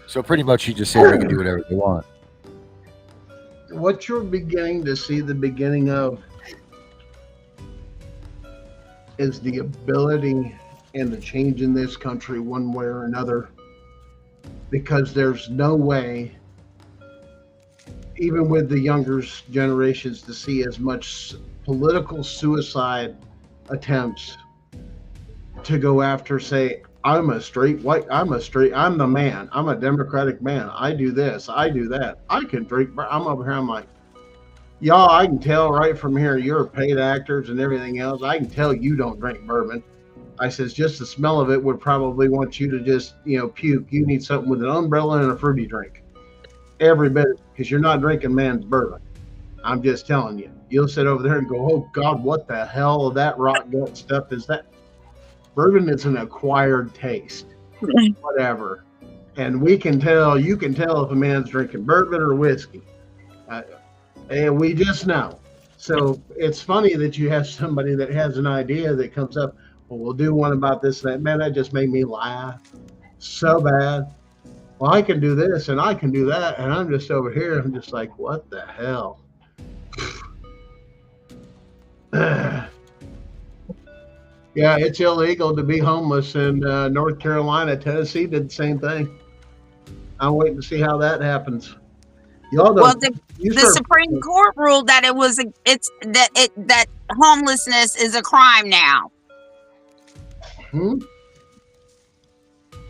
So pretty much he just said they can do whatever they want.
What you're beginning to see the beginning of is the ability and the change in this country one way or another, because there's no way, even with the younger generations, to see as much political suicide attempts to go after, say, I'm the man, I'm a Democratic man, I do this, I do that, I can drink. I'm over here, I'm like, y'all, I can tell right from here, you're paid actors and everything else. I can tell you don't drink bourbon. I says, just the smell of it would probably want you to just, puke. You need something with an umbrella and a fruity drink. Every bit, because you're not drinking man's bourbon. I'm just telling you. You'll sit over there and go, oh, God, what the hell of that rot gut stuff is that? Bourbon is an acquired taste. Whatever. And you can tell if a man's drinking bourbon or whiskey. And we just know. So it's funny that you have somebody that has an idea that comes up, well, we'll do one about this and that. Man, that just made me laugh so bad. Well, I can do this and I can do that. And I'm just over here. I'm just like, what the hell? Yeah, it's illegal to be homeless in North Carolina. Tennessee did the same thing. I'm waiting to see how that happens. Y'all know,
well, the Supreme Court ruled that that homelessness is a crime now.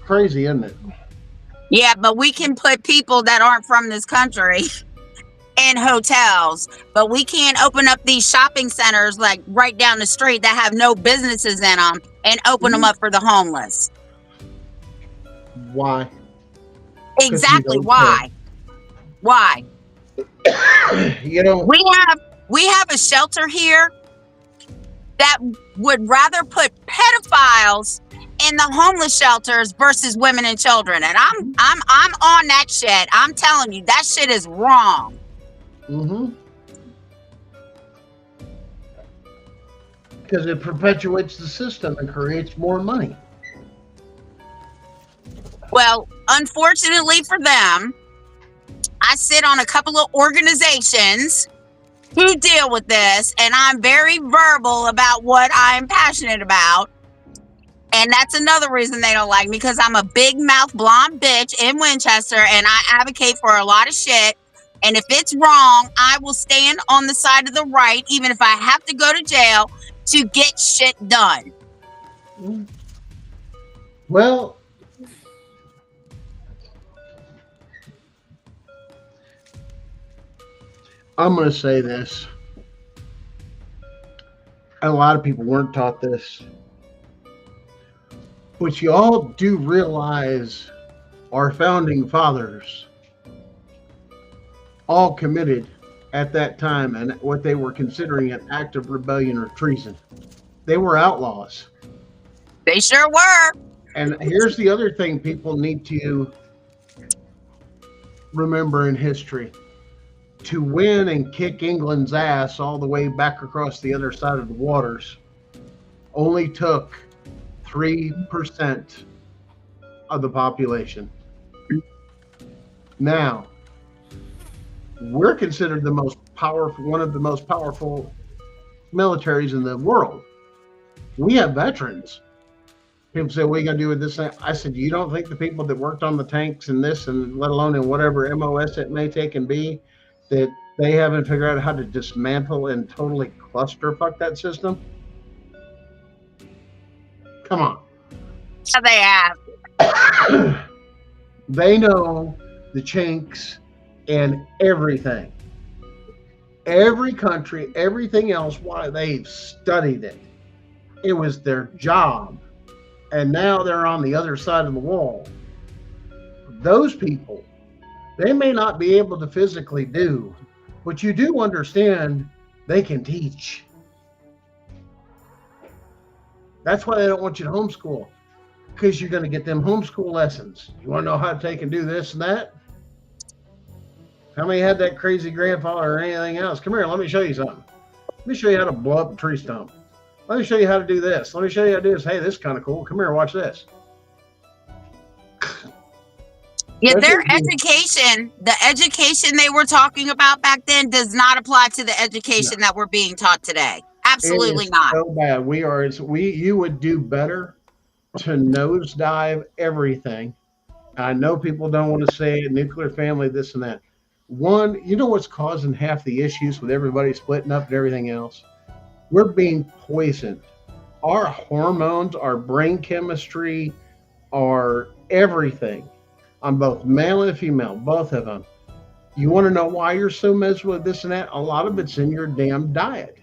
Crazy, isn't it?
Yeah, but we can put people that aren't from this country in hotels, but we can't open up these shopping centers like right down the street that have no businesses in them and open them up for the homeless.
Why?
Exactly. Why? Why? We have a shelter here that would rather put pedophiles in the homeless shelters versus women and children. And I'm on that shit. I'm telling you, that shit is wrong.
Because it perpetuates the system and creates more money.
Well, unfortunately for them, I sit on a couple of organizations who deal with this, and I'm very verbal about what I'm passionate about. And that's another reason they don't like me, because I'm a big mouth blonde bitch in Winchester, and I advocate for a lot of shit. And if it's wrong, I will stand on the side of the right, even if I have to go to jail to get shit done.
Well, I'm going to say this. A lot of people weren't taught this. But you all do realize our founding fathers all committed at that time and what they were considering an act of rebellion or treason. They were outlaws.
They sure were.
And here's the other thing people need to remember in history. To win and kick England's ass all the way back across the other side of the waters only took 3% of the population. Now, we're considered the most powerful, one of the most powerful militaries in the world. We have veterans. People say, what are you going to do with this thing? I said, you don't think the people that worked on the tanks and this, and let alone in whatever MOS it may take and be, that they haven't figured out how to dismantle and totally clusterfuck that system? Come on.
Yeah, they have.
They know the chinks and everything. Every country, everything else, why they've studied it. It was their job. And now they're on the other side of the wall. Those people, they may not be able to physically do, but you do understand they can teach. That's why they don't want you to homeschool, because you're going to get them homeschool lessons. You want to know how to take and do this and that? How many had that crazy grandfather or anything else? Come here, let me show you something. Let me show you how to blow up a tree stump. Let me show you how to do this. Let me show you how to do this. Hey, this is kind of cool. Come here, watch this.
Yeah, their education, the education they were talking about back then does not apply to the education that we're being taught today. Absolutely not.
So bad. You would do better to nosedive everything. I know people don't want to say it, nuclear family, this and that. One, you know what's causing half the issues with everybody splitting up and everything else? We're being poisoned. Our hormones, our brain chemistry, our everything on both male and female, both of them. You want to know why you're so miserable with this and that? A lot of it's in your damn diet.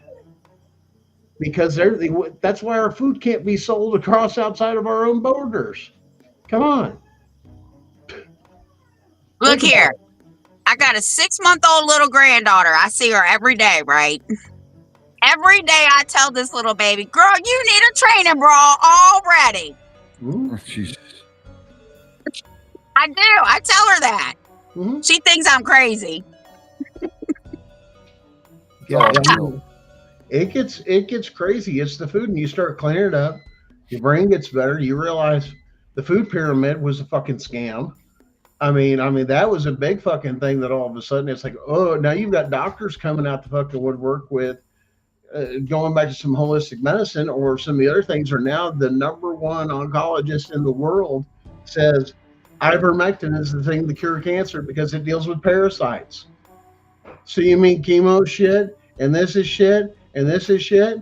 Because that's why our food can't be sold across outside of our own borders. Come on.
Look
Think about
here. I got a 6-month-old little granddaughter. I see her every day, right? Every day I tell this little baby, girl, you need a training bra already.
Jesus.
I do. I tell her that.
Mm-hmm.
She thinks I'm crazy.
Yeah, it gets crazy. It's the food, and you start cleaning it up. Your brain gets better. You realize the food pyramid was a fucking scam. I mean, that was a big fucking thing that all of a sudden it's like, oh, now you've got doctors coming out the fucking woodwork with going back to some holistic medicine or some of the other things are now the number one oncologist in the world says ivermectin is the thing to cure cancer because it deals with parasites. So you mean chemo shit and this is shit and this is shit?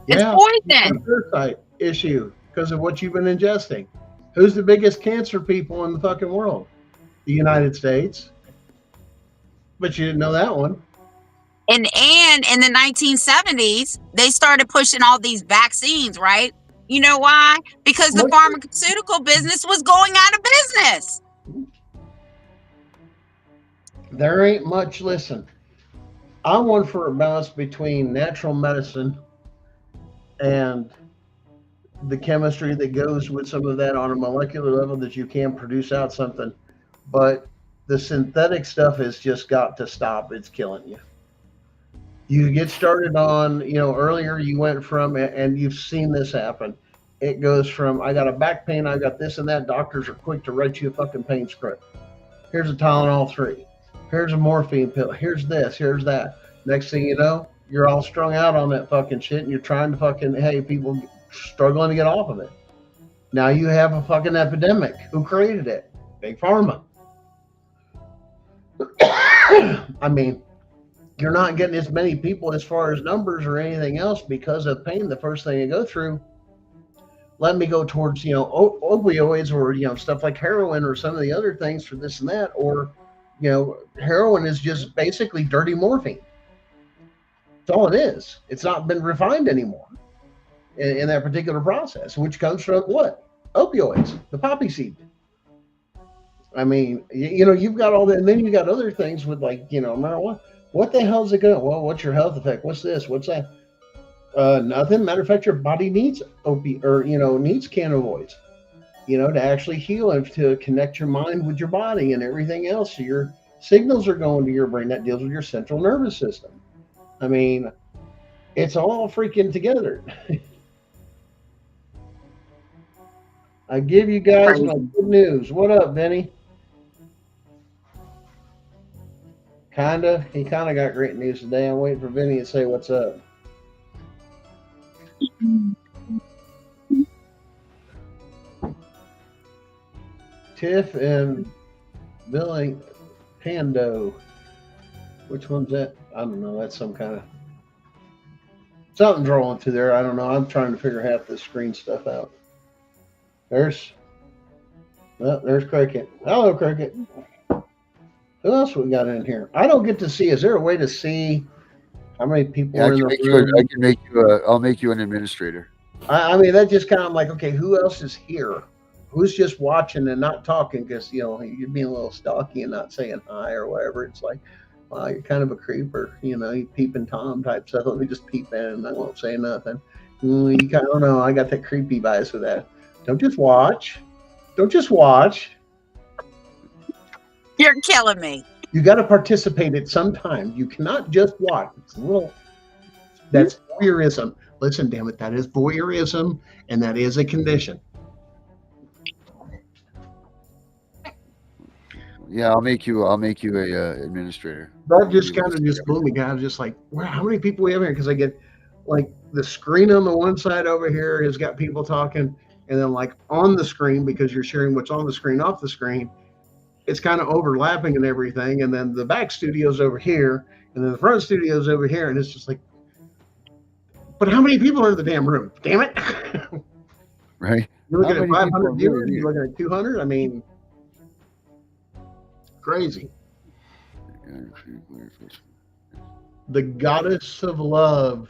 Yeah,
it's poison.
Parasite issue because of what you've been ingesting. Who's the biggest cancer people in the fucking world? The United States. But you didn't know that one.
And in the 1970s, they started pushing all these vaccines, right? You know why? Because the pharmaceutical business was going out of business.
There ain't much. Listen, I'm one for a balance between natural medicine and the chemistry that goes with some of that on a molecular level that you can produce out something. But the synthetic stuff has just got to stop. It's killing you. You get started on, earlier you went from, and you've seen this happen. It goes from, I got a back pain, I got this and that. Doctors are quick to write you a fucking pain script. Here's a Tylenol 3. Here's a morphine pill. Here's this, here's that. Next thing you know, you're all strung out on that fucking shit and you're trying to fucking, hey, people struggling to get off of it. Now you have a fucking epidemic. Who created it? Big Pharma. I mean, you're not getting as many people as far as numbers or anything else because of pain. The first thing you go through, let me go towards, opioids or, stuff like heroin or some of the other things for this and that. Or, heroin is just basically dirty morphine. That's all it is. It's not been refined anymore in that particular process, which comes from what? Opioids, the poppy seed. I mean, you've got all that. And then you got other things with like, marijuana. What the hell is it going? Well, what's your health effect? What's this? What's that? Nothing. Matter of fact, your body needs needs cannabinoids, to actually heal and to connect your mind with your body and everything else. So your signals are going to your brain that deals with your central nervous system. I mean, it's all freaking together. I give you guys my good news. What up, Vinny? He kind of got great news today. I'm waiting for Vinny to say what's up. Tiff and Billy Pando. Which one's that? I don't know. That's some kind of something's rolling through there. I don't know. I'm trying to figure half this screen stuff out. There's Cricket. Hello, Cricket. Who else we got in here? I don't get to see. Is there a way to see how many people are in the room?
I'll make you an administrator.
I mean, that just kind of like, okay, who else is here? Who's just watching and not talking because, you're being a little stalky and not saying hi or whatever. It's like, wow, you're kind of a creeper, you peeping Tom type stuff. Let me just peep in and I won't say nothing. You kind of, I don't know. I got that creepy bias with that. Don't just watch.
You're killing me.
You got to participate at some time. You cannot just watch. That's voyeurism. Listen, damn it, that is voyeurism, and that is a condition.
Yeah, I'll make you a administrator.
That just kind of just blew me, guys. Just like, wow, how many people we have here? Because I get like the screen on the one side over here has got people talking. and then like on the screen, because you're sharing what's on the screen off the screen, it's kind of overlapping and everything. And then the back studio's over here, and then the front studio's over here, and it's just like, but how many people are in the damn room? Damn it!
Right?
You're looking
How
at
many people
500
are
viewers.
really
You're looking at 200. I mean, crazy. The goddess of love.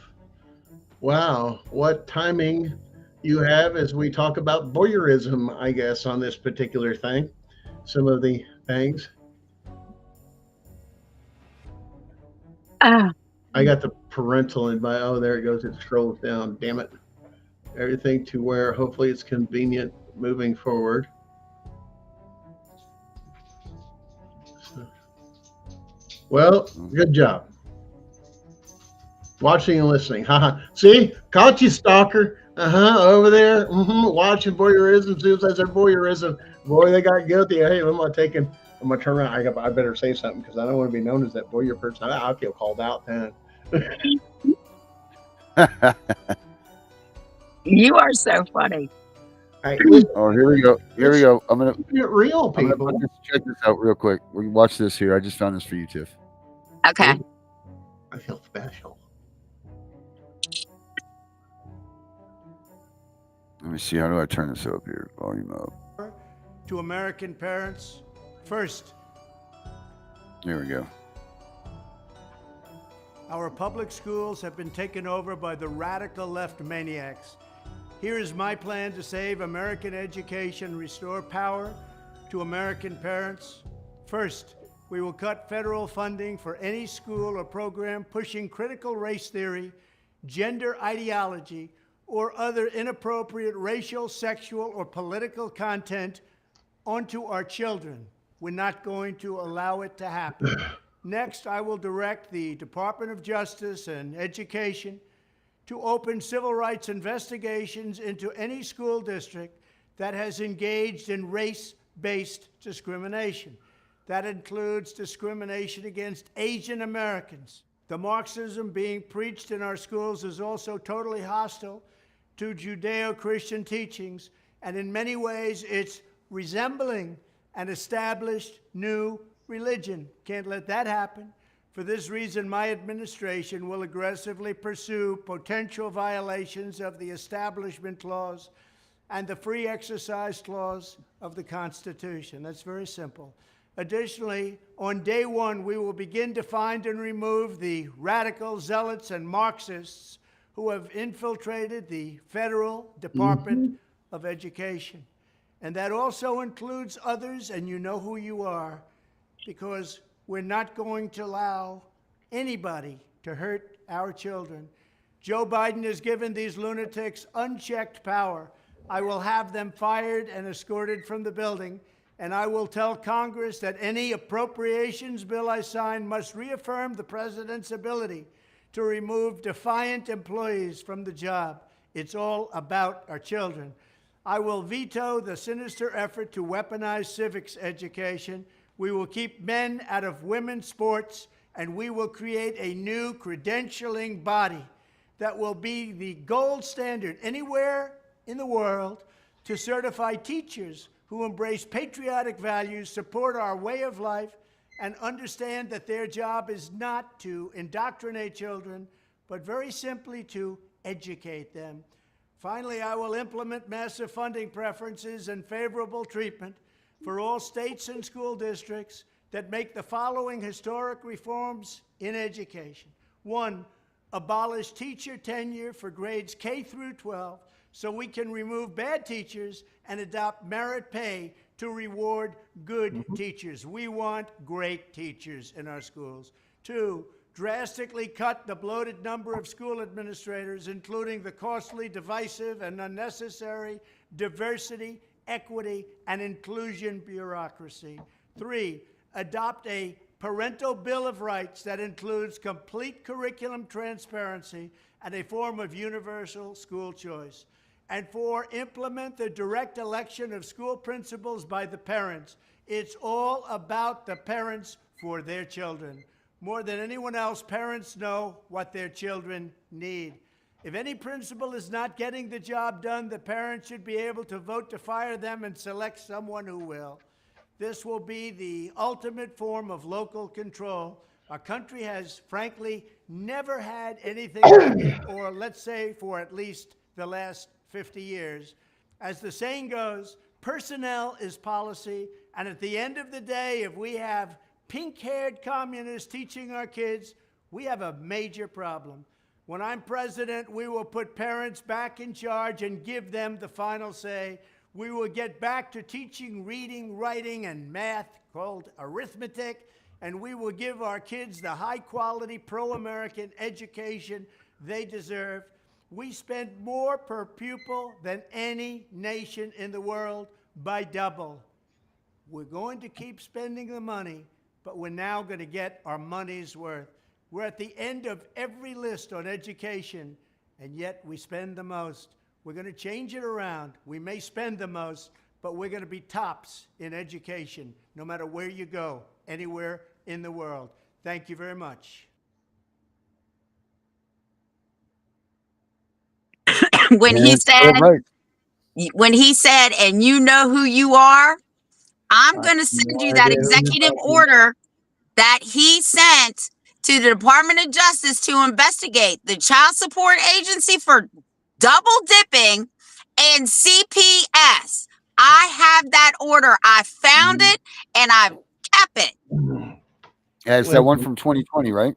Wow, what timing you have as we talk about voyeurism, I guess, on this particular thing. Some of the things.
Ah,
I got the parental invite. Oh, there it goes. It scrolls down. Damn it. Everything to where hopefully it's convenient moving forward. Well, good job. Watching and listening. Haha. See? Caught you, stalker. Over there. Watching voyeurism. As soon as I said voyeurism, boy, they got guilty. Hey, I'm going to turn around. I better say something because I don't want to be known as that voyeur person. I feel called out then.
you are so funny.
Right, listen,
Oh, here we go. Here we go. I'm gonna
get real, people.
check this out real quick. We can watch this here. I just found this for you, Tiff.
Okay.
I feel special.
Let me see. How do I turn this up here? Volume up.
To American parents, first,
There we go.
our public schools have been taken over by the radical left maniacs. Here is my plan to save American education, restore power to American parents. First, we will cut federal funding for any school or program pushing critical race theory, gender ideology, or other inappropriate racial, sexual, or political content onto our children. We're not going to allow it to happen. Next, I will direct the Department of Justice and Education to open civil rights investigations into any school district that has engaged in race-based discrimination. That includes discrimination against Asian Americans. The Marxism being preached in our schools is also totally hostile to Judeo-Christian teachings, and in many ways it's resembling an established new religion. Can't let that happen. For this reason, my administration will aggressively pursue potential violations of the Establishment Clause and the Free Exercise Clause of the Constitution. That's very simple. Additionally, on day one, we will begin to find and remove the radical zealots and Marxists who have infiltrated the federal Department of Education. And that also includes others, and you know who you are, because we're not going to allow anybody to hurt our children. Joe Biden has given these lunatics unchecked power. I will have them fired and escorted from the building, and I will tell Congress that any appropriations bill I sign must reaffirm the president's ability to remove defiant employees from the job. It's all about our children. I will veto the sinister effort to weaponize civics education. We will keep men out of women's sports, and we will create a new credentialing body that will be the gold standard anywhere in the world to certify teachers who embrace patriotic values, support our way of life, and understand that their job is not to indoctrinate children, but very simply to educate them. Finally, I will implement massive funding preferences and favorable treatment for all states and school districts that make the following historic reforms in education. 1, abolish teacher tenure for grades K through 12 so we can remove bad teachers and adopt merit pay to reward good teachers. We want great teachers in our schools. 2, drastically cut the bloated number of school administrators, including the costly, divisive, and unnecessary diversity, equity, and inclusion bureaucracy. 3, adopt a parental bill of rights that includes complete curriculum transparency and a form of universal school choice. And 4, implement the direct election of school principals by the parents. It's all about the parents for their children. More than anyone else, parents know what their children need. If any principal is not getting the job done, the parents should be able to vote to fire them and select someone who will. This will be the ultimate form of local control. Our country has, frankly, never had anything like it, or let's say for at least the last 50 years. As the saying goes, personnel is policy, and at the end of the day, if we have pink-haired communists teaching our kids, we have a major problem. When I'm president, we will put parents back in charge and give them the final say. We will get back to teaching reading, writing, and math, called arithmetic, and we will give our kids the high-quality, pro-American education they deserve. We spend more per pupil than any nation in the world by double. We're going to keep spending the money, but we're now going to get our money's worth. We're at the end of every list on education, and yet we spend the most. We're going to change it around. We may spend the most, but we're going to be tops in education, no matter where you go, anywhere in the world. Thank you very much.
When he said, and you know who you are, I'm going to send you that executive order that he sent to the Department of Justice to investigate the child support agency for double dipping and CPS. I have that order. I found it and I kept it.
Yeah, it's that one from 2020, right?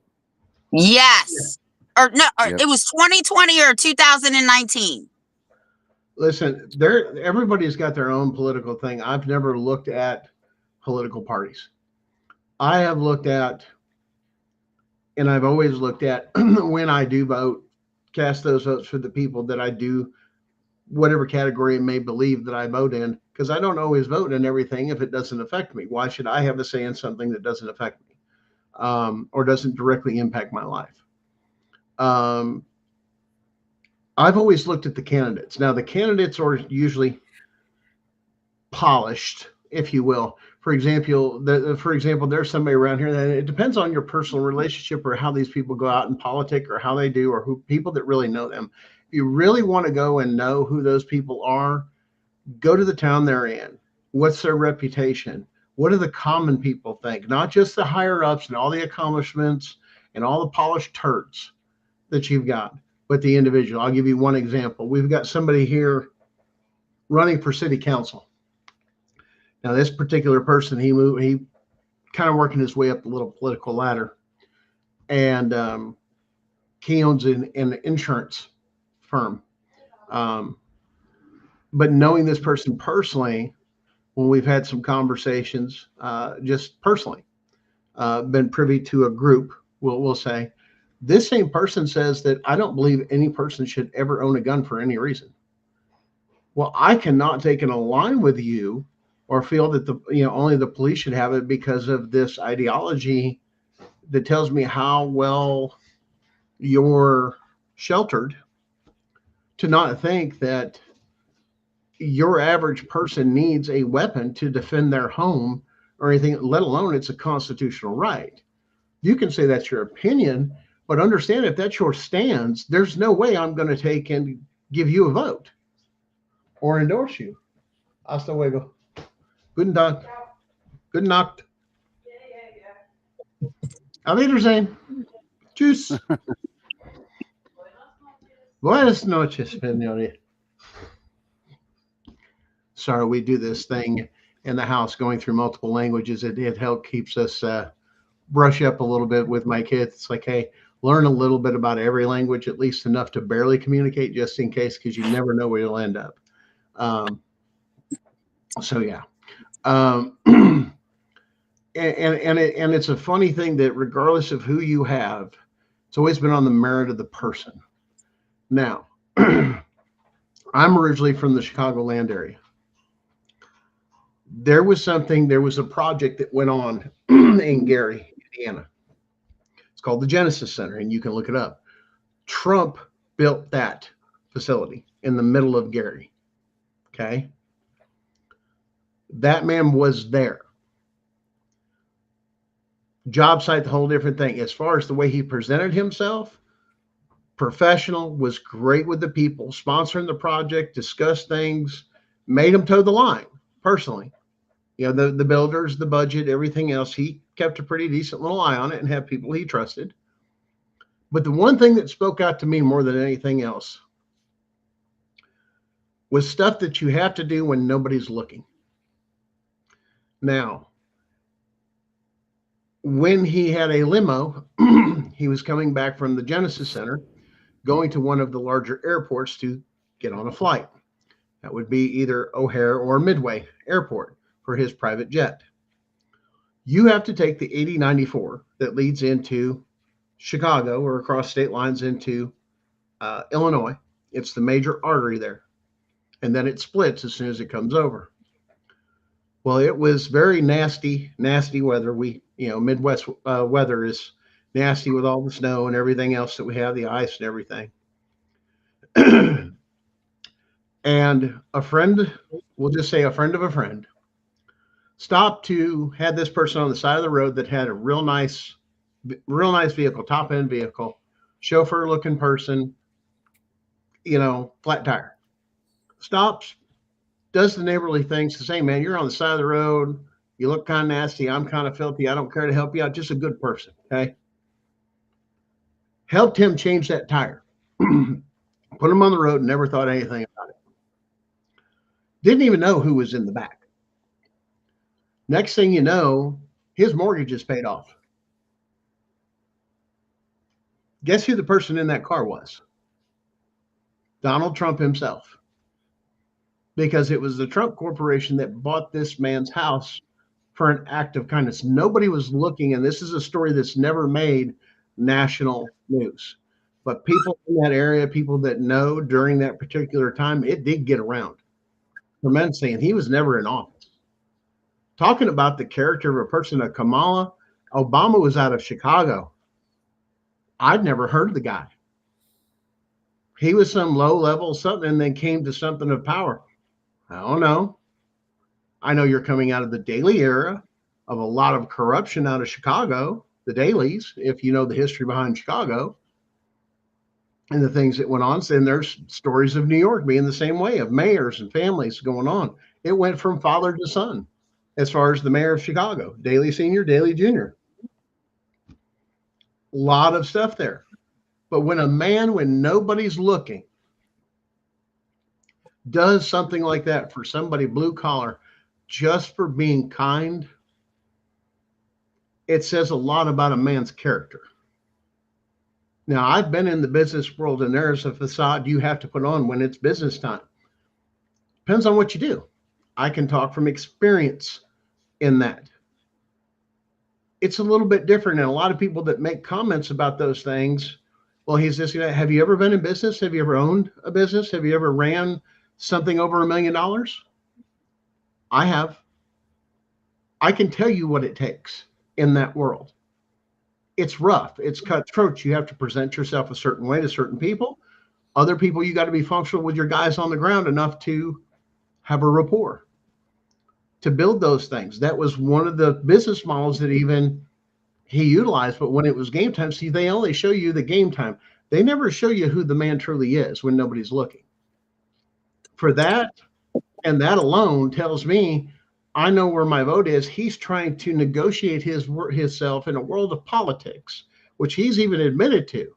Yes. Or no, it was 2020 or 2019.
Listen, everybody's got their own political thing. I've never looked at political parties. I have looked at, and I've always looked at when I do vote, cast those votes for the people that I do, whatever category I may believe that I vote in, because I don't always vote in everything if it doesn't affect me. Why should I have a say in something that doesn't affect me or doesn't directly impact my life? I've always looked at the candidates. Now, the candidates are usually polished, if you will. For example, there's somebody around here that it depends on your personal relationship or how these people go out in politics or how they do, or who people that really know them. If you really want to go and know who those people are, go to the town they're in. What's their reputation? What do the common people think? Not just the higher ups and all the accomplishments and all the polished turds that you've got, but the individual. I'll give you one example. We've got somebody here running for city council. Now, this particular person, he kind of working his way up the little political ladder, and he owns an insurance firm. But knowing this person personally, when we've had some conversations, just personally, been privy to a group, we'll say, this same person says that I don't believe any person should ever own a gun for any reason. Well, I cannot take and align with you or feel that only the police should have it because of this ideology that tells me how well you're sheltered, to not think that your average person needs a weapon to defend their home or anything, let alone it's a constitutional right. You can say that's your opinion, but understand if that's your stance, there's no way I'm going to take and give you a vote or endorse you. Hasta luego. Guten Tag. Guten Nacht. Auf Wiedersehen. Tschüss. Buenas noches, señorita. Sorry, we do this thing in the house going through multiple languages. It helps keeps us brush up a little bit with my kids. It's like, hey, learn a little bit about every language, at least enough to barely communicate, just in case, because you never know where you'll end up. So yeah. And it's a funny thing that regardless of who you have, it's always been on the merit of the person. Now, I'm originally from the Chicagoland area. There was a project that went on in Gary, Indiana. It's called the Genesis Center, and you can look it up. Trump built that facility in the middle of Gary. Okay. That man was there. Job site, the whole different thing. As far as the way he presented himself, professional, was great with the people, sponsoring the project, discussed things, made them toe the line personally. The builders, the budget, everything else. He kept a pretty decent little eye on it and had people he trusted. But the one thing that spoke out to me more than anything else was stuff that you have to do when nobody's looking. Now, when he had a limo, he was coming back from the Genesis Center, going to one of the larger airports to get on a flight. That would be either O'Hare or Midway Airport for his private jet. You have to take the 8094 that leads into Chicago or across state lines into Illinois. It's the major artery there. And then it splits as soon as it comes over. Well, it was very nasty, nasty weather. Midwest weather is nasty with all the snow and everything else that we have, the ice and everything. And a friend, we'll just say a friend of a friend, stopped to had this person on the side of the road that had a real nice vehicle, top end vehicle, chauffeur looking person, flat tire. Stops, does the neighborly thing, says, "Hey man, you're on the side of the road. You look kind of nasty. I'm kind of filthy. I don't care to help you out. Just a good person." Okay. Helped him change that tire. Put him on the road and never thought anything about it. Didn't even know who was in the back. Next thing you know, his mortgage is paid off. Guess who the person in that car was? Donald Trump himself. Because it was the Trump Corporation that bought this man's house for an act of kindness. Nobody was looking, and this is a story that's never made national news. But people in that area, people that know during that particular time, it did get around. For men saying he was never in office. Talking about the character of a person, Kamala, Obama was out of Chicago. I'd never heard of the guy. He was some low level something and then came to something of power. I don't know. I know you're coming out of the Daley era of a lot of corruption out of Chicago, the Daleys, if you know the history behind Chicago and the things that went on. And there's stories of New York being the same way, of mayors and families going on. It went from father to son as far as the mayor of Chicago, Daley Sr., Daley Jr. A lot of stuff there. But when nobody's looking, does something like that for somebody blue collar just for being kind, it says a lot about a man's character. Now, I've been in the business world, and there's a facade you have to put on when it's business time. Depends on what you do. I can talk from experience in that. It's a little bit different, and a lot of people that make comments about those things, well, he's this guy. Have you ever been in business? Have you ever owned a business? Have you ever ran something over $1 million? I have. I can tell you what it takes in that world. It's rough. It's cutthroat. You have to present yourself a certain way to certain people. Other people, you got to be functional with your guys on the ground enough to have a rapport to build those things. That was one of the business models that even he utilized. But when it was game time, see, they only show you the game time. They never show you who the man truly is when nobody's looking. For that, and that alone tells me I know where my vote is. He's trying to negotiate himself in a world of politics, which he's even admitted to,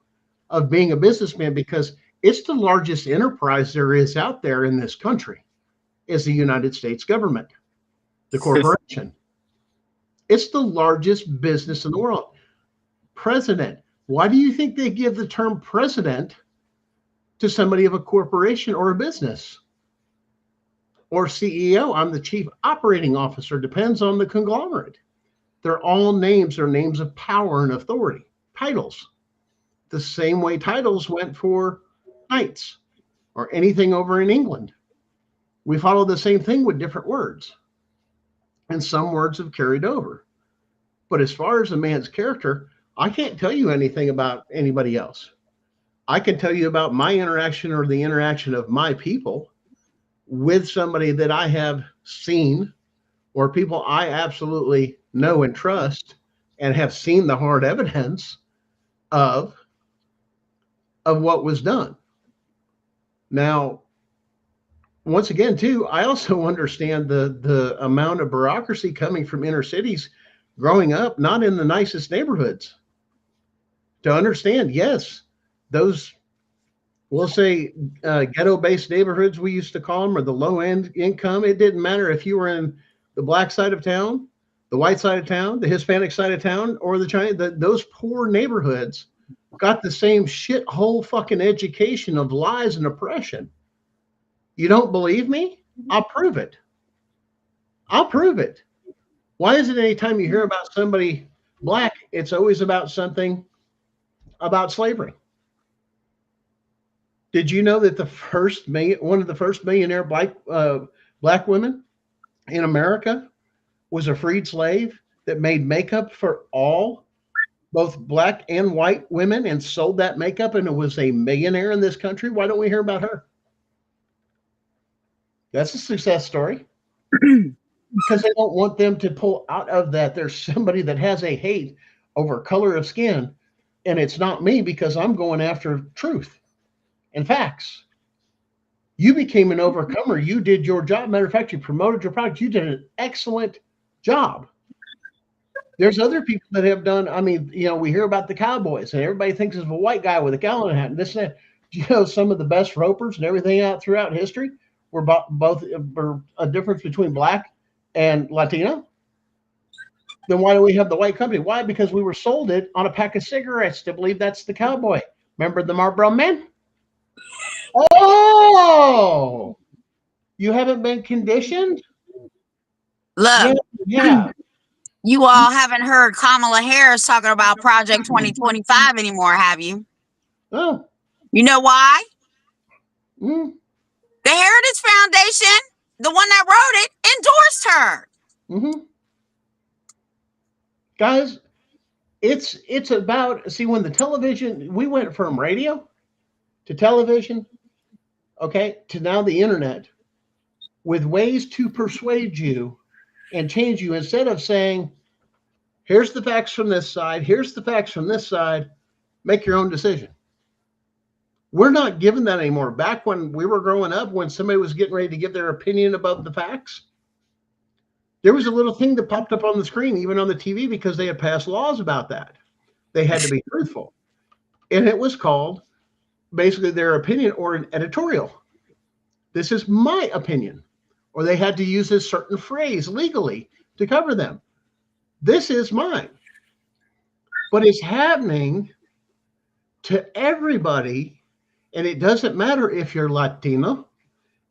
of being a businessman, because it's the largest enterprise there is out there in this country, is the United States government, the corporation. It's the largest business in the world. President. Why do you think they give the term president to somebody of a corporation or a business? Or CEO, I'm the chief operating officer, depends on the conglomerate. They're all names, they're names of power and authority, titles. The same way titles went for knights or anything over in England. We follow the same thing with different words. And some words have carried over. But as far as a man's character, I can't tell you anything about anybody else. I can tell you about my interaction or the interaction of my people with somebody that I have seen or people I absolutely know and trust and have seen the hard evidence of of what was done. Now, once again, too, I also understand the amount of bureaucracy coming from inner cities, growing up not in the nicest neighborhoods. To understand, yes, those, we'll say, ghetto-based neighborhoods, we used to call them, or the low-end income. It didn't matter if you were in the black side of town, the white side of town, the Hispanic side of town, or the Chinese. Those poor neighborhoods got the same shithole fucking education of lies and oppression. You don't believe me? I'll prove it. I'll prove it. Why is it anytime you hear about somebody black, it's always about something about slavery? Did you know that one of the first millionaire black women in America was a freed slave that made makeup for all, both black and white women, and sold that makeup, and it was a millionaire in this country? Why don't we hear about her? That's a success story. Because they don't want them to pull out of that. There's somebody that has a hate over color of skin, and it's not me, because I'm going after truth and facts. You became an overcomer. You did your job. Matter of fact, you promoted your product. You did an excellent job. There's other people that have done. I mean, we hear about the cowboys, and everybody thinks it's a white guy with a cowboy hat and this and that. You know, some of the best ropers and everything out throughout history were both a difference between black and Latino. Then why do we have the white company? Why? Because we were sold it on a pack of cigarettes to believe that's the cowboy. Remember the Marlboro Man? Oh, you haven't been conditioned?
Look,
Yeah.
you all haven't heard Kamala Harris talking about Project 2025 anymore, have you?
Oh.
You know why?
Mm.
The Heritage Foundation, the one that wrote it, endorsed her.
Mm-hmm. Guys, it's about, see, when the television, we went from radio to television, okay, to now the internet, with ways to persuade you and change you, instead of saying, here's the facts from this side, here's the facts from this side, make your own decision. We're not given that anymore. Back when we were growing up, when somebody was getting ready to give their opinion about the facts, there was a little thing that popped up on the screen, even on the TV, because they had passed laws about that. They had to be truthful. And it was called basically their opinion, or an editorial. This is my opinion. Or they had to use a certain phrase legally to cover them. This is mine. But it's happening to everybody. And it doesn't matter if you're Latino,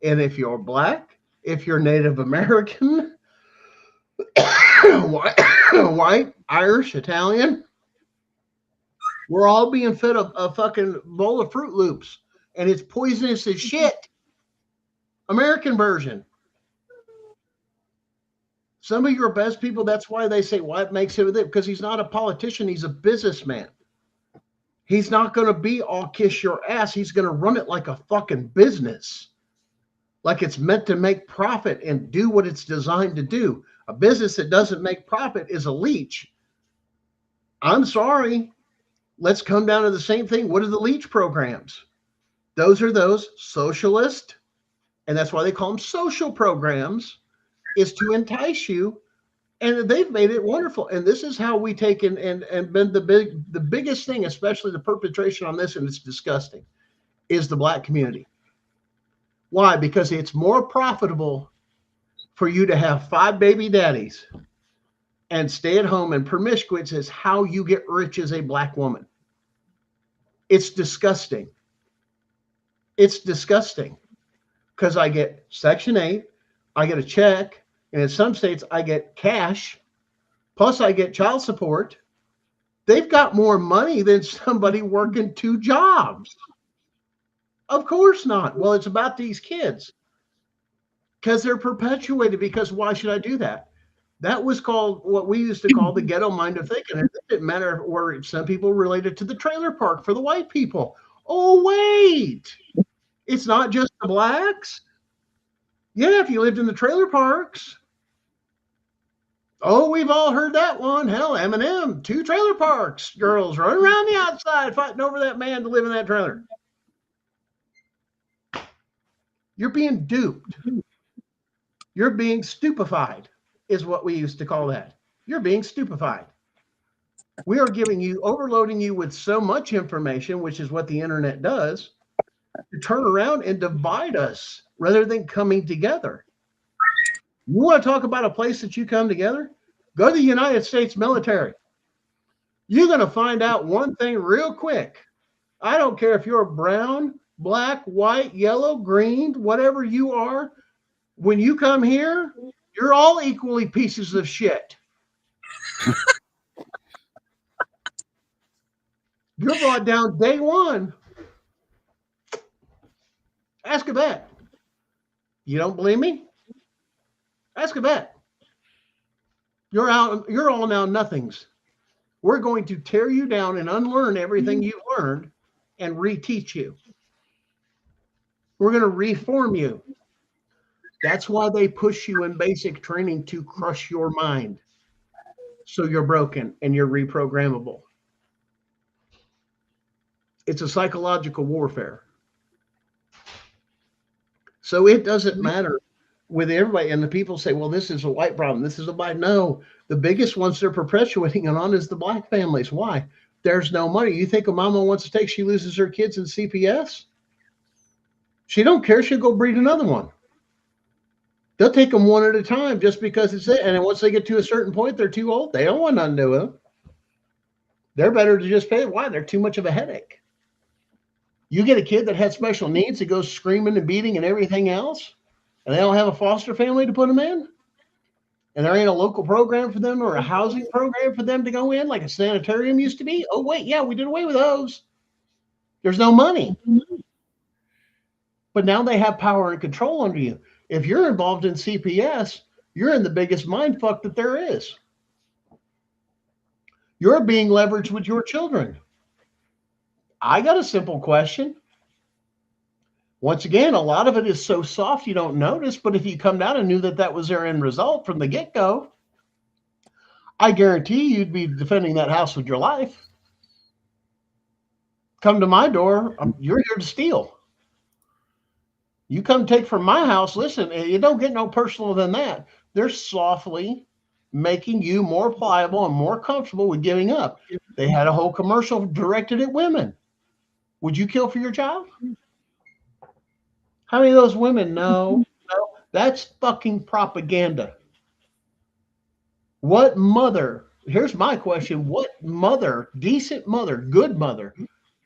and if you're black, if you're Native American, white, Irish, Italian. We're all being fed a fucking bowl of Fruit Loops, and it's poisonous as shit. American version. Some of your best people, that's why they say, what makes him that? Because he's not a politician, he's a businessman. He's not going to be all kiss your ass. He's going to run it like a fucking business. Like it's meant to make profit and do what it's designed to do. A business that doesn't make profit is a leech. I'm sorry. Let's come down to the same thing. What are the leech programs? Those are those socialist, and that's why they call them social programs, is to entice you. And they've made it wonderful. And this is how we take and been the biggest thing, especially the perpetration on this, and it's disgusting, is the black community. Why? Because it's more profitable for you to have 5 baby daddies and stay at home, and promiscuous is how you get rich as a black woman. It's disgusting. It's disgusting. Because I get Section 8, I get a check, and in some states I get cash, plus I get child support. They've got more money than somebody working 2 jobs. Of course not. Well, it's about these kids. Because they're perpetuated. Because why should I do that? That was called what we used to call the ghetto mind of thinking. It didn't matter where some people related to the trailer park for the white people. Oh, wait. It's not just the blacks. Yeah, if you lived in the trailer parks. Oh, we've all heard that one. Hell, Eminem, 2 trailer parks, girls running around the outside fighting over that man to live in that trailer. You're being duped. You're being stupefied, is what we used to call that. You're being stupefied. We are giving you, overloading you with so much information, which is what the internet does, to turn around and divide us rather than coming together. You want to talk about a place that you come together? Go to the United States military. You're going to find out one thing real quick. I don't care if you're brown, black, white, yellow, green, whatever you are. When you come here, you're all equally pieces of shit. You're brought down day one. Ask a vet. You don't believe me? Ask a vet. You're out. You're all now nothings. We're going to tear you down and unlearn everything you've learned and reteach you. We're going to reform you. That's why they push you in basic training to crush your mind. So you're broken and you're reprogrammable. It's a psychological warfare. So it doesn't matter with everybody. And the people say, well, this is a white problem. This is a white. No, the biggest ones they're perpetuating it on is the black families. Why? There's no money. You think a mama wants to take, she loses her kids in CPS? She don't care. She'll go breed another one. They'll take them one at a time just because it's it. And then once they get to a certain point, they're too old. They don't want nothing to do with them. They're better to just pay. Why? They're too much of a headache. You get a kid that has special needs that goes screaming and beating and everything else, and they don't have a foster family to put them in, and there ain't a local program for them or a housing program for them to go in like a sanitarium used to be. Oh, wait, yeah, we did away with those. There's no money. But now they have power and control under you. If you're involved in CPS, you're in the biggest mind fuck that there is. You're being leveraged with your children. I got a simple question. Once again, a lot of it is so soft you don't notice, but if you come down and knew that that was their end result from the get-go, I guarantee you'd be defending that house with your life. Come to my door, you're here to steal. You come take from my house, listen, you don't get no personal than that. They're softly making you more pliable and more comfortable with giving up. They had a whole commercial directed at women. Would you kill for your child? How many of those women know? No, that's fucking propaganda. What mother, here's my question, what mother, decent mother, good mother,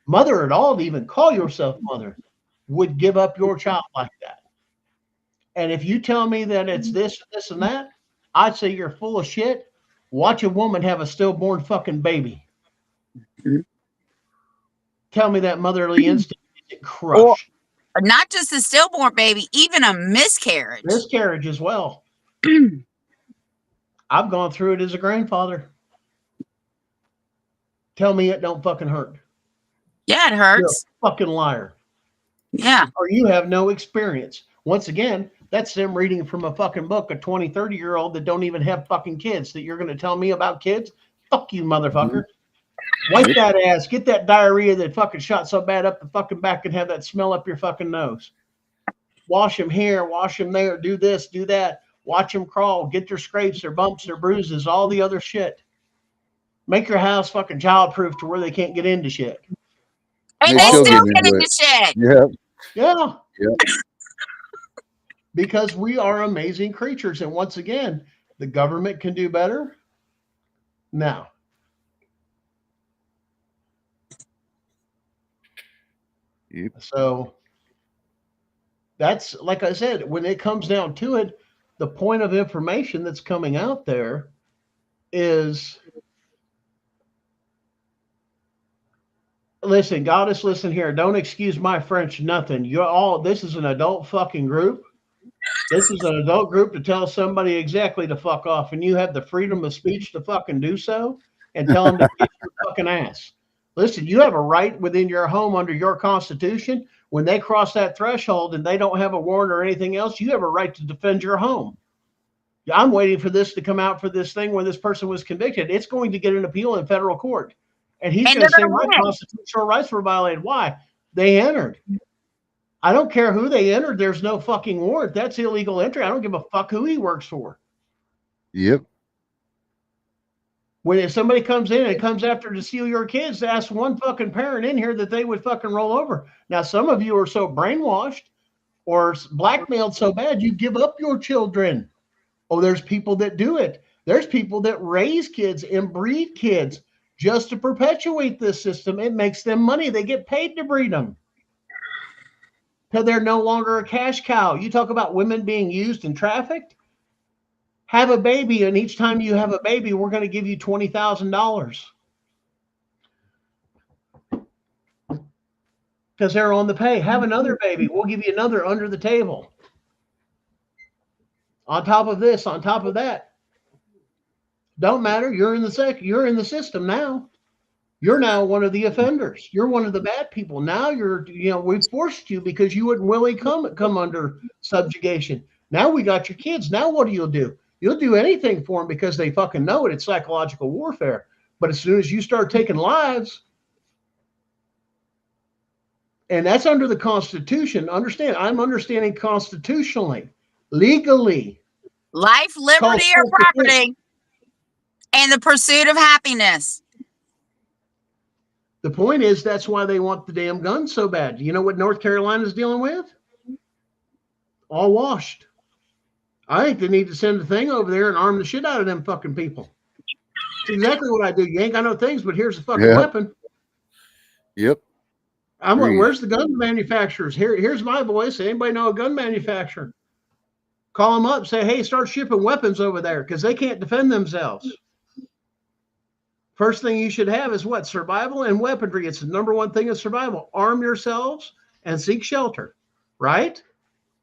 mother at all to even call yourself mother, would give up your child like that? And if you tell me that it's this, this, and that, I'd say you're full of shit. Watch a woman have a stillborn fucking baby. Tell me that motherly instinct isn't crushed.
Or not just a stillborn baby, even a miscarriage.
Miscarriage as well. I've gone through it as a grandfather. Tell me it don't fucking hurt.
Yeah, it hurts.
You're a fucking liar.
Yeah.
Or you have no experience. Once again, that's them reading from a fucking book, a 20, 30-year-old that don't even have fucking kids, that you're going to tell me about kids? Fuck you, motherfucker. Wipe that ass. Get that diarrhea that fucking shot so bad up the fucking back and have that smell up your fucking nose. Wash them here, wash them there, do this, do that. Watch them crawl, get their scrapes, their bumps, their bruises, all the other shit. Make your house fucking childproof to where they can't get into shit.
And they still get into shit.
Yeah.
Yeah. Yeah. Because we are amazing creatures. And once again, the government can do better. Now.
Yep.
So that's, like I said, when it comes down to it, the point of information that's coming out there is, listen, goddess, listen here. Don't excuse my French, nothing. You're all, this is an adult fucking group. This is an adult group to tell somebody exactly to fuck off, and you have the freedom of speech to fucking do so and tell them to kiss your fucking ass. Listen, you have a right within your home under your constitution. When they cross that threshold and they don't have a warrant or anything else, you have a right to defend your home. I'm waiting for this to come out for this thing where this person was convicted. It's going to get an appeal in federal court. And he's going to say my constitutional rights were violated. Why? They entered. I don't care who they entered. There's no fucking warrant. That's illegal entry. I don't give a fuck who he works for.
Yep.
When if somebody comes in and comes after to steal your kids, ask one fucking parent in here that they would fucking roll over. Now, some of you are so brainwashed or blackmailed so bad, you give up your children. Oh, there's people that do it. There's people that raise kids and breed kids just to perpetuate this system. It makes them money. They get paid to breed them. Because they're no longer a cash cow. You talk about women being used and trafficked. Have a baby, and each time you have a baby, we're going to give you $20,000. Because they're on the pay. Have another baby. We'll give you another under the table. On top of this, on top of that. Don't matter. You're in the system now. You're now one of the offenders. You're one of the bad people. Now we forced you because you wouldn't really come under subjugation. Now we got your kids. Now what do? You'll do anything for them because they fucking know it. It's psychological warfare. But as soon as you start taking lives, and that's under the Constitution. Understand, I'm understanding constitutionally, legally.
Life, liberty, or property, and the pursuit of happiness.
The point is, that's why they want the damn gun so bad. You know what North Carolina is dealing with? All washed. I think they need to send a thing over there and arm the shit out of them fucking people. It's exactly what I do. You ain't got no things, but here's a fucking weapon.
Yep.
I'm like, where's the gun manufacturers? Here's my voice. Anybody know a gun manufacturer? Call them up, say, hey, start shipping weapons over there because they can't defend themselves. First thing you should have is what? Survival and weaponry. It's the number one thing of survival. Arm yourselves and seek shelter, right?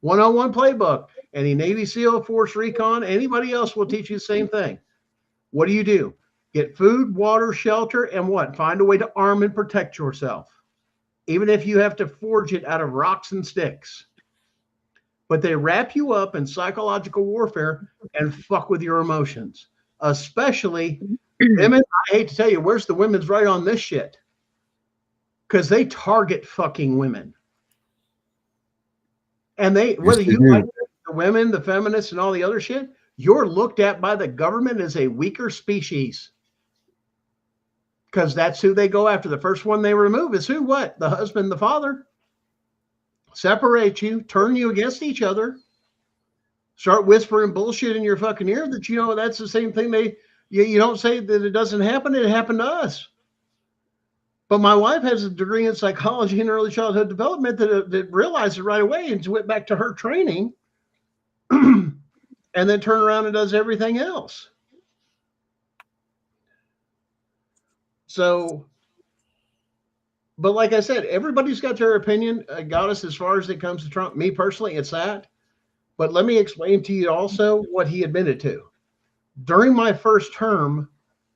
101 playbook. Any Navy SEAL, Force Recon, anybody else will teach you the same thing. What do? Get food, water, shelter, and what? Find a way to arm and protect yourself. Even if you have to forge it out of rocks and sticks. But they wrap you up in psychological warfare and fuck with your emotions. Especially women. I hate to tell you, where's the women's right on this shit? Because they target fucking women. And whether you like the women, the feminists, and all the other shit, you're looked at by the government as a weaker species. Because that's who they go after. The first one they remove is who? What? The husband, the father. Separate you, turn you against each other. Start whispering bullshit in your fucking ear that, that's the same thing you don't say that it doesn't happen. It happened to us. But my wife has a degree in psychology and early childhood development that realized it right away and went back to her training and then turned around and does everything else. So, but like I said, everybody's got their opinion. Goddess, as far as it comes to Trump, me personally, it's that. But let me explain to you also what he admitted to. During my first term,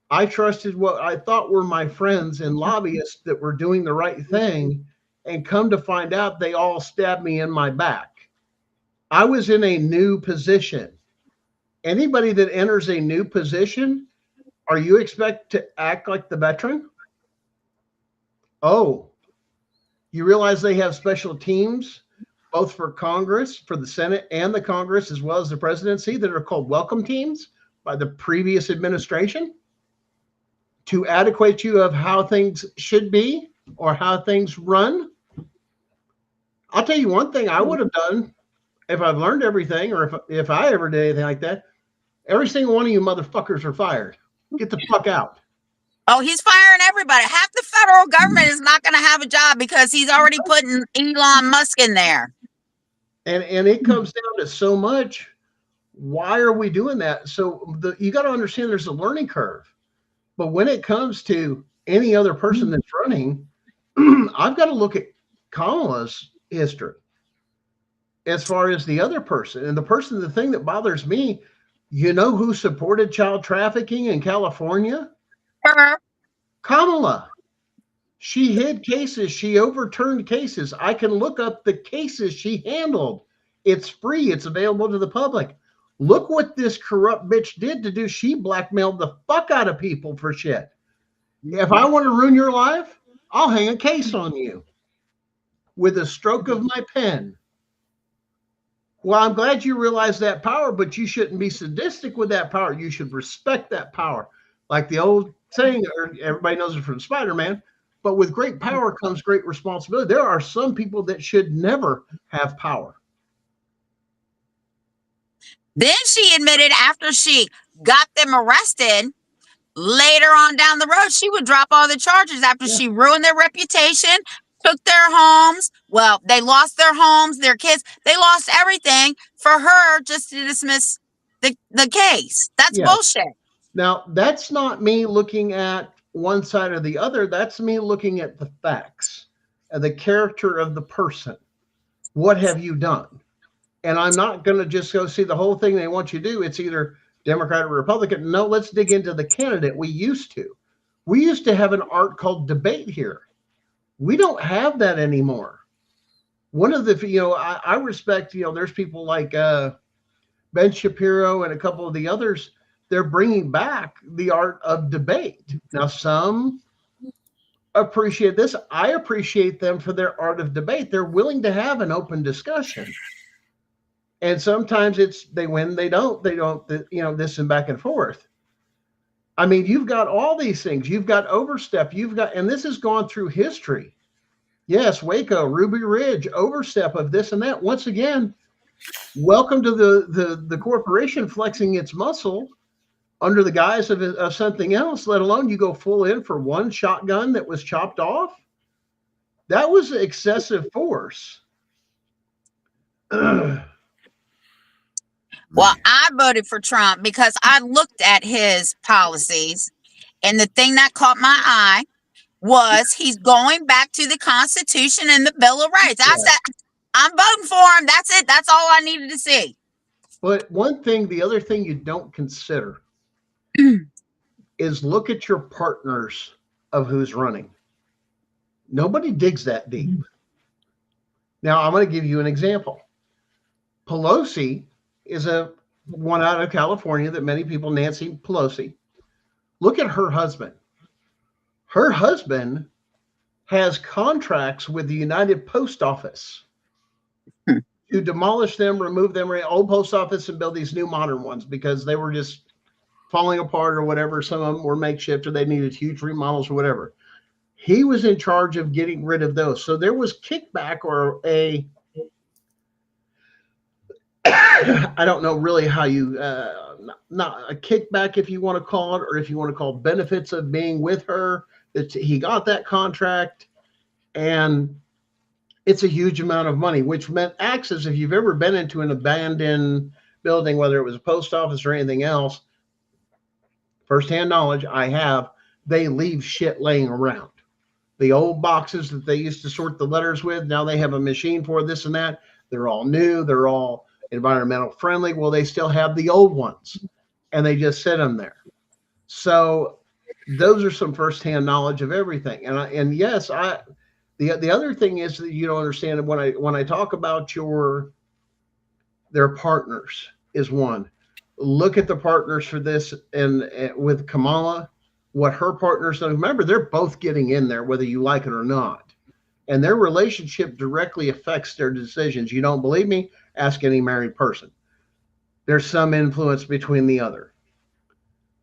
I trusted what I thought were my friends and lobbyists that were doing the right thing, and come to find out they all stabbed me in my back. I was in a new position. Anybody that enters a new position, are you expected to act like the veteran? Oh, you realize they have special teams, both for Congress, for the Senate and the Congress, as well as the presidency, that are called welcome teams by the previous administration to adequate you of how things should be or how things run. I'll tell you one thing I would have done if I've learned everything, or if I ever did anything like that. Every single one of you motherfuckers are fired. Get the fuck out.
Oh, he's firing everybody. Half the federal government is not going to have a job because he's already putting Elon Musk in there.
And it comes down to so much. Why are we doing that? So you got to understand there's a learning curve. But when it comes to any other person that's running, I've got to look at Kamala's history as far as the other person. And the thing that bothers me, you know who supported child trafficking in California?
Her.
Kamala. She hid cases. She overturned cases. I can look up the cases she handled. It's free. It's available to the public. Look what this corrupt bitch did to do. She blackmailed the fuck out of people for shit. If I want to ruin your life, I'll hang a case on you with a stroke of my pen. Well, I'm glad you realize that power, but you shouldn't be sadistic with that power. You should respect that power. Like the old saying, everybody knows it from Spider-Man, but with great power comes great responsibility. There are some people that should never have power.
Then she admitted after she got them arrested, later on down the road, she would drop all the charges after she ruined their reputation, took their homes. Well, they lost their homes, their kids. They lost everything for her just to dismiss the case. That's bullshit.
Now, that's not me looking at one side or the other. That's me looking at the facts and the character of the person. What have you done? And I'm not going to just go see the whole thing they want you to do. It's either Democrat or Republican. No, let's dig into the candidate. We used to have an art called debate here. We don't have that anymore. One of the, I respect, there's people like Ben Shapiro and a couple of the others. They're bringing back the art of debate. Now, some appreciate this. I appreciate them for their art of debate. They're willing to have an open discussion. And sometimes it's they win, they don't, this and back and forth. I mean, you've got all these things. You've got overstep. And this has gone through history. Yes, Waco, Ruby Ridge, overstep of this and that. Once again, welcome to the corporation flexing its muscle under the guise of something else, let alone you go full in for one shotgun that was chopped off. That was excessive force.
Well, I voted for Trump because I looked at his policies, and the thing that caught my eye was he's going back to the Constitution and the Bill of Rights. I said, I'm voting for him. That's it. That's all I needed to see.
But the other thing you don't consider is look at your partners of who's running. Nobody digs that deep. Now, I'm going to give you an example. Pelosi is one out of California that many people, Nancy Pelosi. Look at her husband. Her husband has contracts with the United Post Office to demolish them, remove them, old post office, and build these new modern ones because they were just falling apart or whatever. Some of them were makeshift or they needed huge remodels or whatever. He was in charge of getting rid of those. So there was kickback or I don't know really how you, not a kickback if you want to call it, or if you want to call benefits of being with her, that he got that contract. And it's a huge amount of money, which meant access. If you've ever been into an abandoned building, whether it was a post office or anything else, firsthand knowledge I have, they leave shit laying around. The old boxes that they used to sort the letters with, now they have a machine for this and that. They're all new. They're all environmental friendly. Well, they still have the old ones and they just sit them there. So those are some firsthand knowledge of everything. And yes, the other thing is that you don't understand when I talk about their partners is one. Look at the partners for this and with Kamala, what her partners do. Remember, they're both getting in there, whether you like it or not. And their relationship directly affects their decisions. You don't believe me? Ask any married person. There's some influence between the other.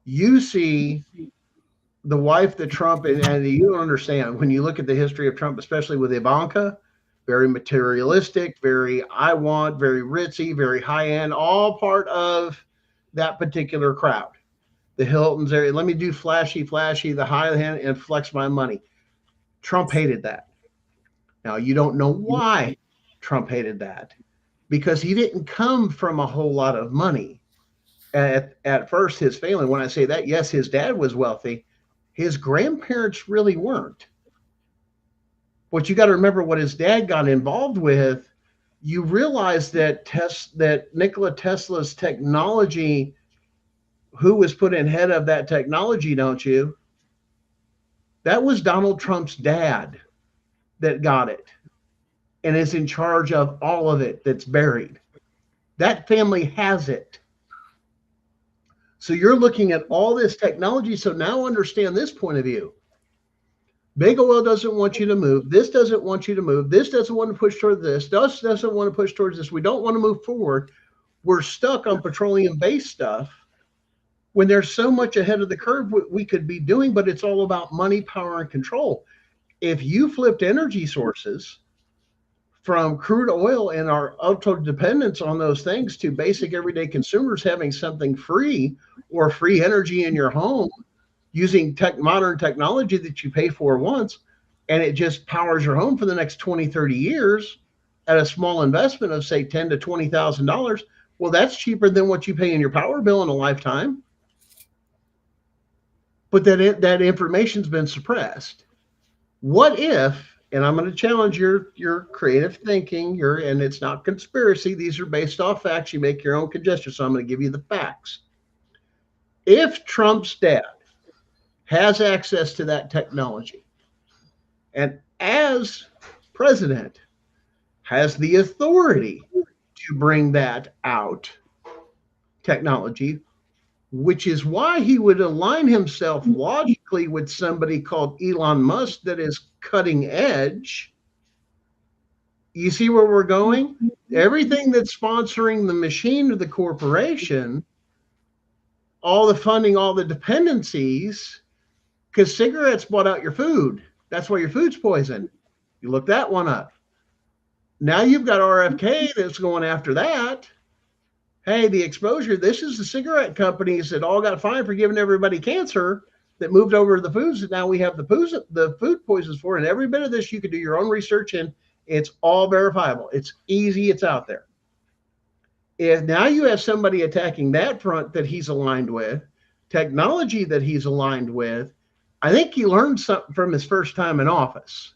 You see the wife that Trump, and you don't understand when you look at the history of Trump, especially with Ivanka, very materialistic, very very ritzy, very high end, all part of that particular crowd. The Hiltons area. Let me do flashy, the high end and flex my money. Trump hated that. Now, you don't know why Trump hated that, because he didn't come from a whole lot of money. At first, his family, when I say that, yes, his dad was wealthy. His grandparents really weren't. But you got to remember what his dad got involved with. You realize that Nikola Tesla's technology, who was put in head of that technology, don't you? That was Donald Trump's dad that got it and is in charge of all of it that's buried. That family has it. So you're looking at all this technology. So now understand this point of view. Big oil doesn't want you to move. This doesn't want you to move. This doesn't want to push toward this. This doesn't want to push towards this. We don't want to move forward. We're stuck on petroleum-based stuff when there's so much ahead of the curve we could be doing, but it's all about money, power, and control. If you flipped energy sources from crude oil and our auto dependence on those things to basic everyday consumers having something free or free energy in your home using modern technology that you pay for once, and it just powers your home for the next 20, 30 years at a small investment of say $10,000 to $20,000, well, that's cheaper than what you pay in your power bill in a lifetime. But that information's been suppressed. What if, and I'm going to challenge your creative thinking, and it's not conspiracy, these are based off facts, you make your own conjecture, so I'm going to give you the facts. If Trump's dad has access to that technology, and as president has the authority to bring that out, technology, which is why he would align himself logically with somebody called Elon Musk that is cutting edge. You see where we're going? Everything that's sponsoring the machine or the corporation, all the funding, all the dependencies, because cigarettes bought out your food. That's why your food's poisoned. You look that one up. Now you've got RFK that's going after that. Hey, the exposure, this is the cigarette companies that all got fined for giving everybody cancer that moved over to the foods that now we have the food poisons for. And every bit of this you can do your own research in. It's all verifiable. It's easy. It's out there. If now you have somebody attacking that front that he's aligned with, technology that he's aligned with, I think he learned something from his first time in office.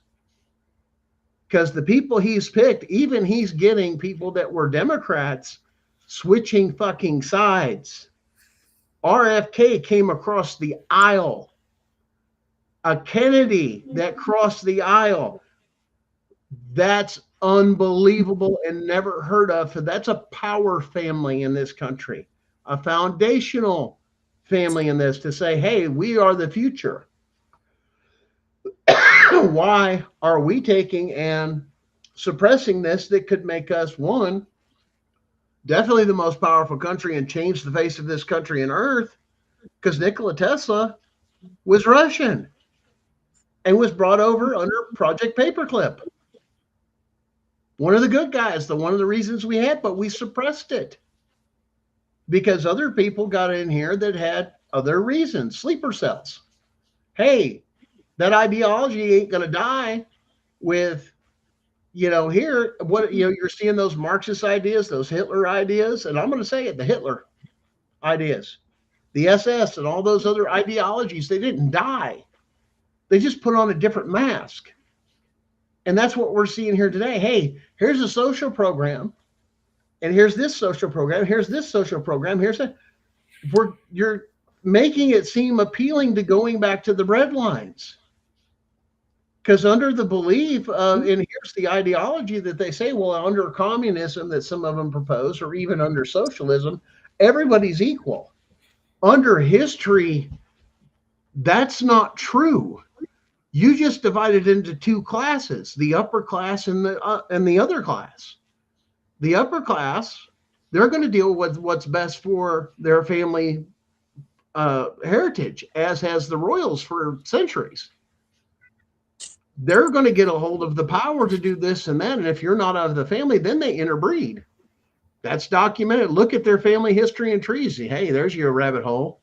Because the people he's picked, even he's getting people that were Democrats switching fucking sides. RFK came across the aisle. A Kennedy that crossed the aisle. That's unbelievable and never heard of. That's a power family in this country, a foundational family in this to say, hey, we are the future. Why are we taking and suppressing this that could make us, one, definitely the most powerful country and change the face of this country and earth? Because Nikola Tesla was Russian and was brought over under Project Paperclip. One of the good guys, one of the reasons we had, but we suppressed it because other people got in here that had other reasons, sleeper cells. Hey, that ideology ain't going to die with, here, you're seeing those Marxist ideas, those Hitler ideas, and I'm going to say it, the Hitler ideas, the SS and all those other ideologies, they didn't die. They just put on a different mask. And that's what we're seeing here today. Hey, here's a social program, and here's this social program, here's this social program, you're making it seem appealing to going back to the bread lines. Because under the belief of, and here's the ideology that they say, well, under communism that some of them propose, or even under socialism, everybody's equal. Under history, that's not true. You just divided into two classes, the upper class and the other class. The upper class, they're going to deal with what's best for their family heritage, as has the royals for centuries. They're going to get a hold of the power to do this and that. And if you're not out of the family, then they interbreed. That's documented. Look at their family history and trees. Hey, there's your rabbit hole.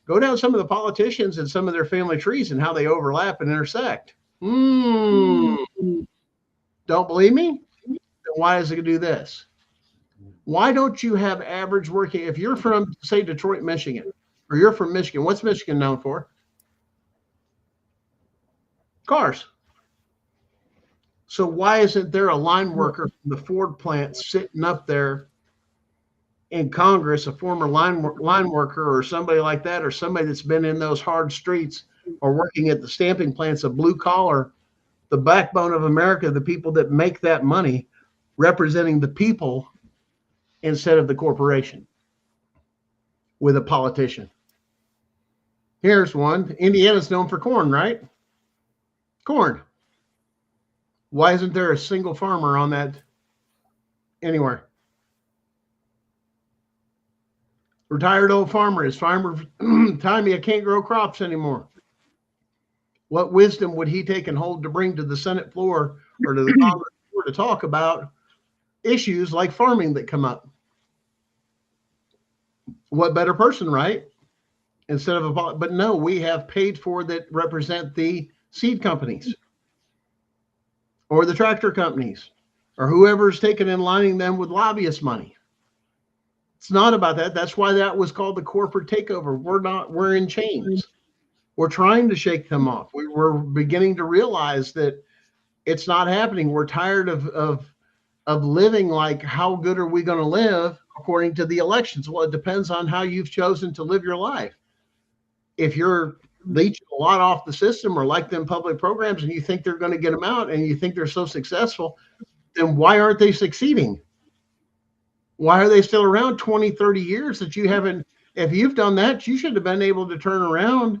Go down some of the politicians and some of their family trees and how they overlap and intersect. Don't believe me? Then why does it do this? Why don't you have average working? If you're from, say, Detroit, Michigan, or you're from Michigan, what's Michigan known for? Cars. So why isn't there a line worker from the Ford plant sitting up there in Congress, a former line worker or somebody like that, or somebody that's been in those hard streets or working at the stamping plants, of blue collar, the backbone of America, the people that make that money, representing the people instead of the corporation? with a politician. Here's one. Indiana's known for corn, right? Corn. Why isn't there a single farmer on that anywhere? Retired old farmer. His farmer telling me I can't grow crops anymore. What wisdom would he take and hold to bring to the Senate floor or to the Congress floor to talk about issues like farming that come up? What better person, right? Instead of but no, we have paid for that represent the seed companies or the tractor companies or whoever's taken and lining them with lobbyist money. It's not about that. That's why that was called the corporate takeover. We're in chains. We're trying to shake them off. We're beginning to realize that it's not happening. We're tired of living like, how good are we going to live according to the elections? Well, it depends on how you've chosen to live your life. If you're leeching a lot off the system or like them public programs and you think they're going to get them out and you think they're so successful, then why aren't they succeeding? Why are they still around 20, 30 years that you haven't? If you've done that, you should have been able to turn around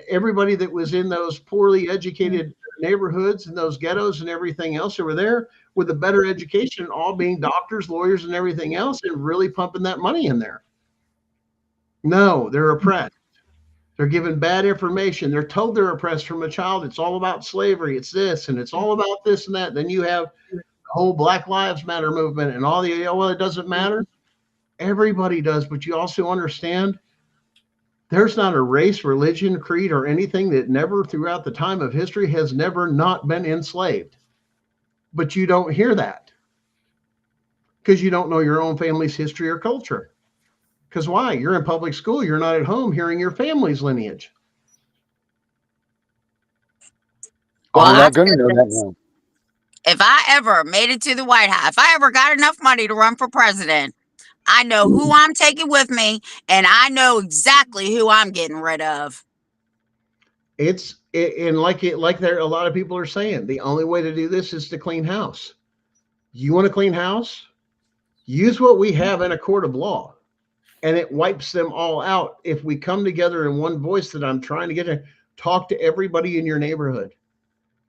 everybody that was in those poorly educated neighborhoods and those ghettos and everything else over there with a better education, all being doctors, lawyers, and everything else, and really pumping that money in there. No, they're oppressed. They're given bad information. They're told they're oppressed from a child. It's all about slavery. It's this, and it's all about this and that. Then you have the whole Black Lives Matter movement and all the, well, it doesn't matter. Everybody does, but you also understand there's not a race, religion, creed, or anything that never throughout the time of history has never not been enslaved. But you don't hear that because you don't know your own family's history or culture. Because why? You're in public school. You're not at home hearing your family's lineage.
Well, we're not going to know that now.
If I ever made it to the White House, if I ever got enough money to run for president, I know who I'm taking with me, and I know exactly who I'm getting rid of.
And like there, a lot of people are saying, the only way to do this is to clean house. You want to clean house? Use what we have in a court of law, and it wipes them all out. If we come together in one voice, that I'm trying to get to talk to everybody in your neighborhood,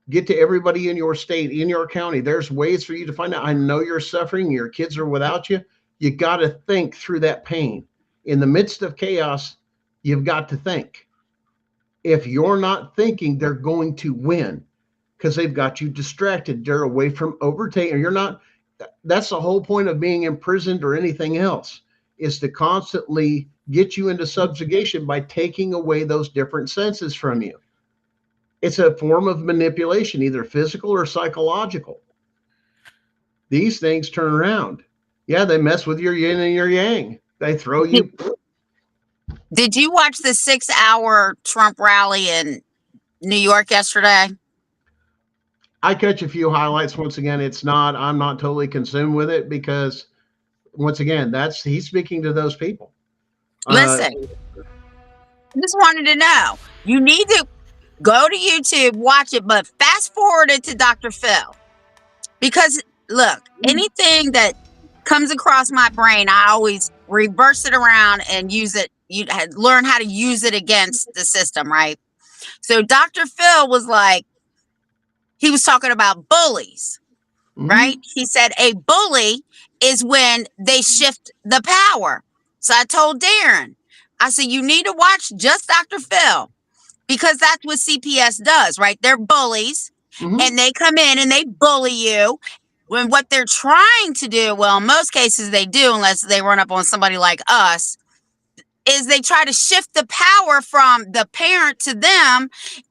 get to everybody in your state, in your county. There's ways for you to find out. I know you're suffering. Your kids are without you. You got to think through that pain. In the midst of chaos, you've got to think. If you're not thinking, they're going to win because they've got you distracted. They're away from overtaking. You're not. That's the whole point of being imprisoned or anything else, is to constantly get you into subjugation by taking away those different senses from you. It's a form of manipulation, either physical or psychological. These things turn around. Yeah, they mess with your yin and your yang. They throw you.
Did you watch the 6-hour Trump rally in New York yesterday?
I catch a few highlights. Once again, I'm not totally consumed with it because, once again, he's speaking to those people.
Listen, I just wanted to know. You need to go to YouTube, watch it, but fast forward it to Dr. Phil. Because, look, anything that comes across my brain, I always reverse it around and use it. You learn how to use it against the system, right? So Dr. Phil was like, he was talking about bullies, right? He said a bully is when they shift the power. So I told Darren, I said, you need to watch just Dr. Phil, because that's what CPS does, right? They're bullies, and they come in and they bully you. When what they're trying to do, well, in most cases they do, unless they run up on somebody like us, is they try to shift the power from the parent to them.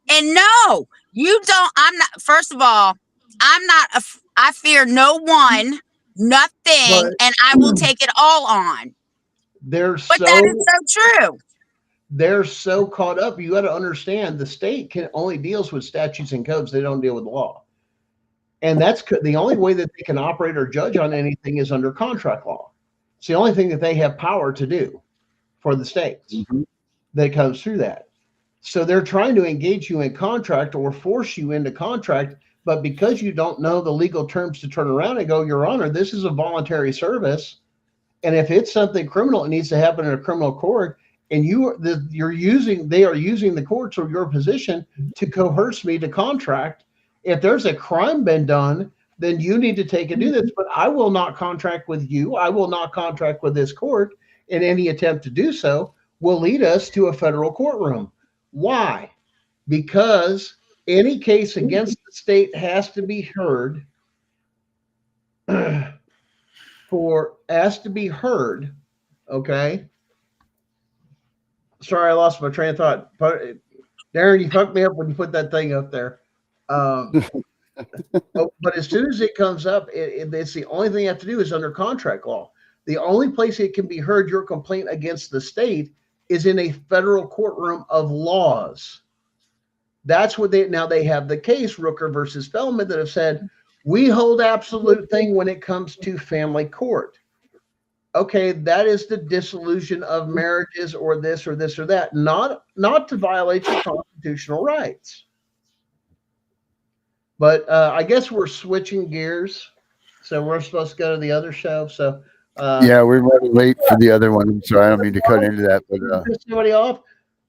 And no, you don't. I'm not. First of all, I'm not. I fear no one, nothing, and I will take it all on. But that is so true.
They're so caught up. You got to understand, the state only deals with statutes and codes. They don't deal with law. And that's the only way that they can operate or judge on anything is under contract law. It's the only thing that they have power to do for the states that comes through that. So they're trying to engage you in contract or force you into contract. But because you don't know the legal terms to turn around and go, Your Honor, this is a voluntary service, And if it's something criminal, it needs to happen in a criminal court. And they are using the courts or your position to coerce me to contract. If there's a crime been done, then you need to take and do this. But I will not contract with you. I will not contract with this court. And any attempt to do so will lead us to a federal courtroom. Why? Because any case against the state has to be heard okay. Sorry, I lost my train of thought. Darren, you fucked me up when you put that thing up there. But as soon as it comes up, it's the only thing you have to do is under contract law. The only place it can be heard, your complaint against the state, is in a federal courtroom of laws. That's what they have the case Rooker versus Feldman that have said, we hold absolute thing when it comes to family court. Okay, that is the dissolution of marriages or this or this or that, not to violate your constitutional rights. But I guess we're switching gears, so we're supposed to go to the other show. So
yeah, we're running late for the other one. I'm sorry, I don't mean to cut into that, but
somebody off.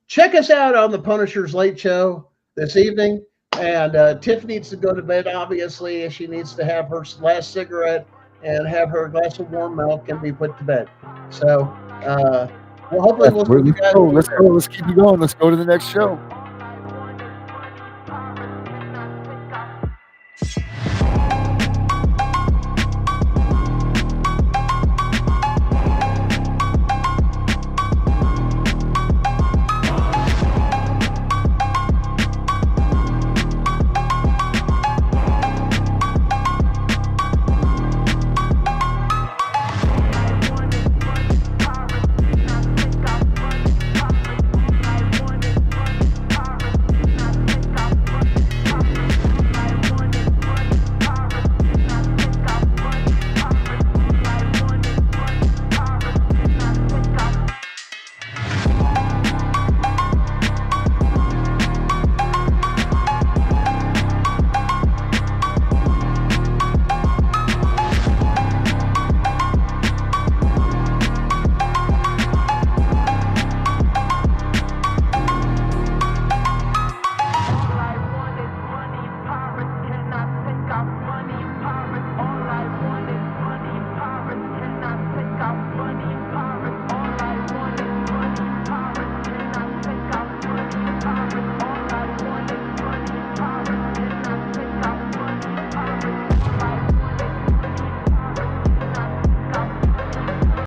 Check us out on the Punisher's Late Show this evening. And Tiff needs to go to bed. Obviously, she needs to have her last cigarette and have her glass of warm milk and be put to bed. So, well, hopefully we'll see you guys.
Let's go. Let's keep it going. Let's go to the next show.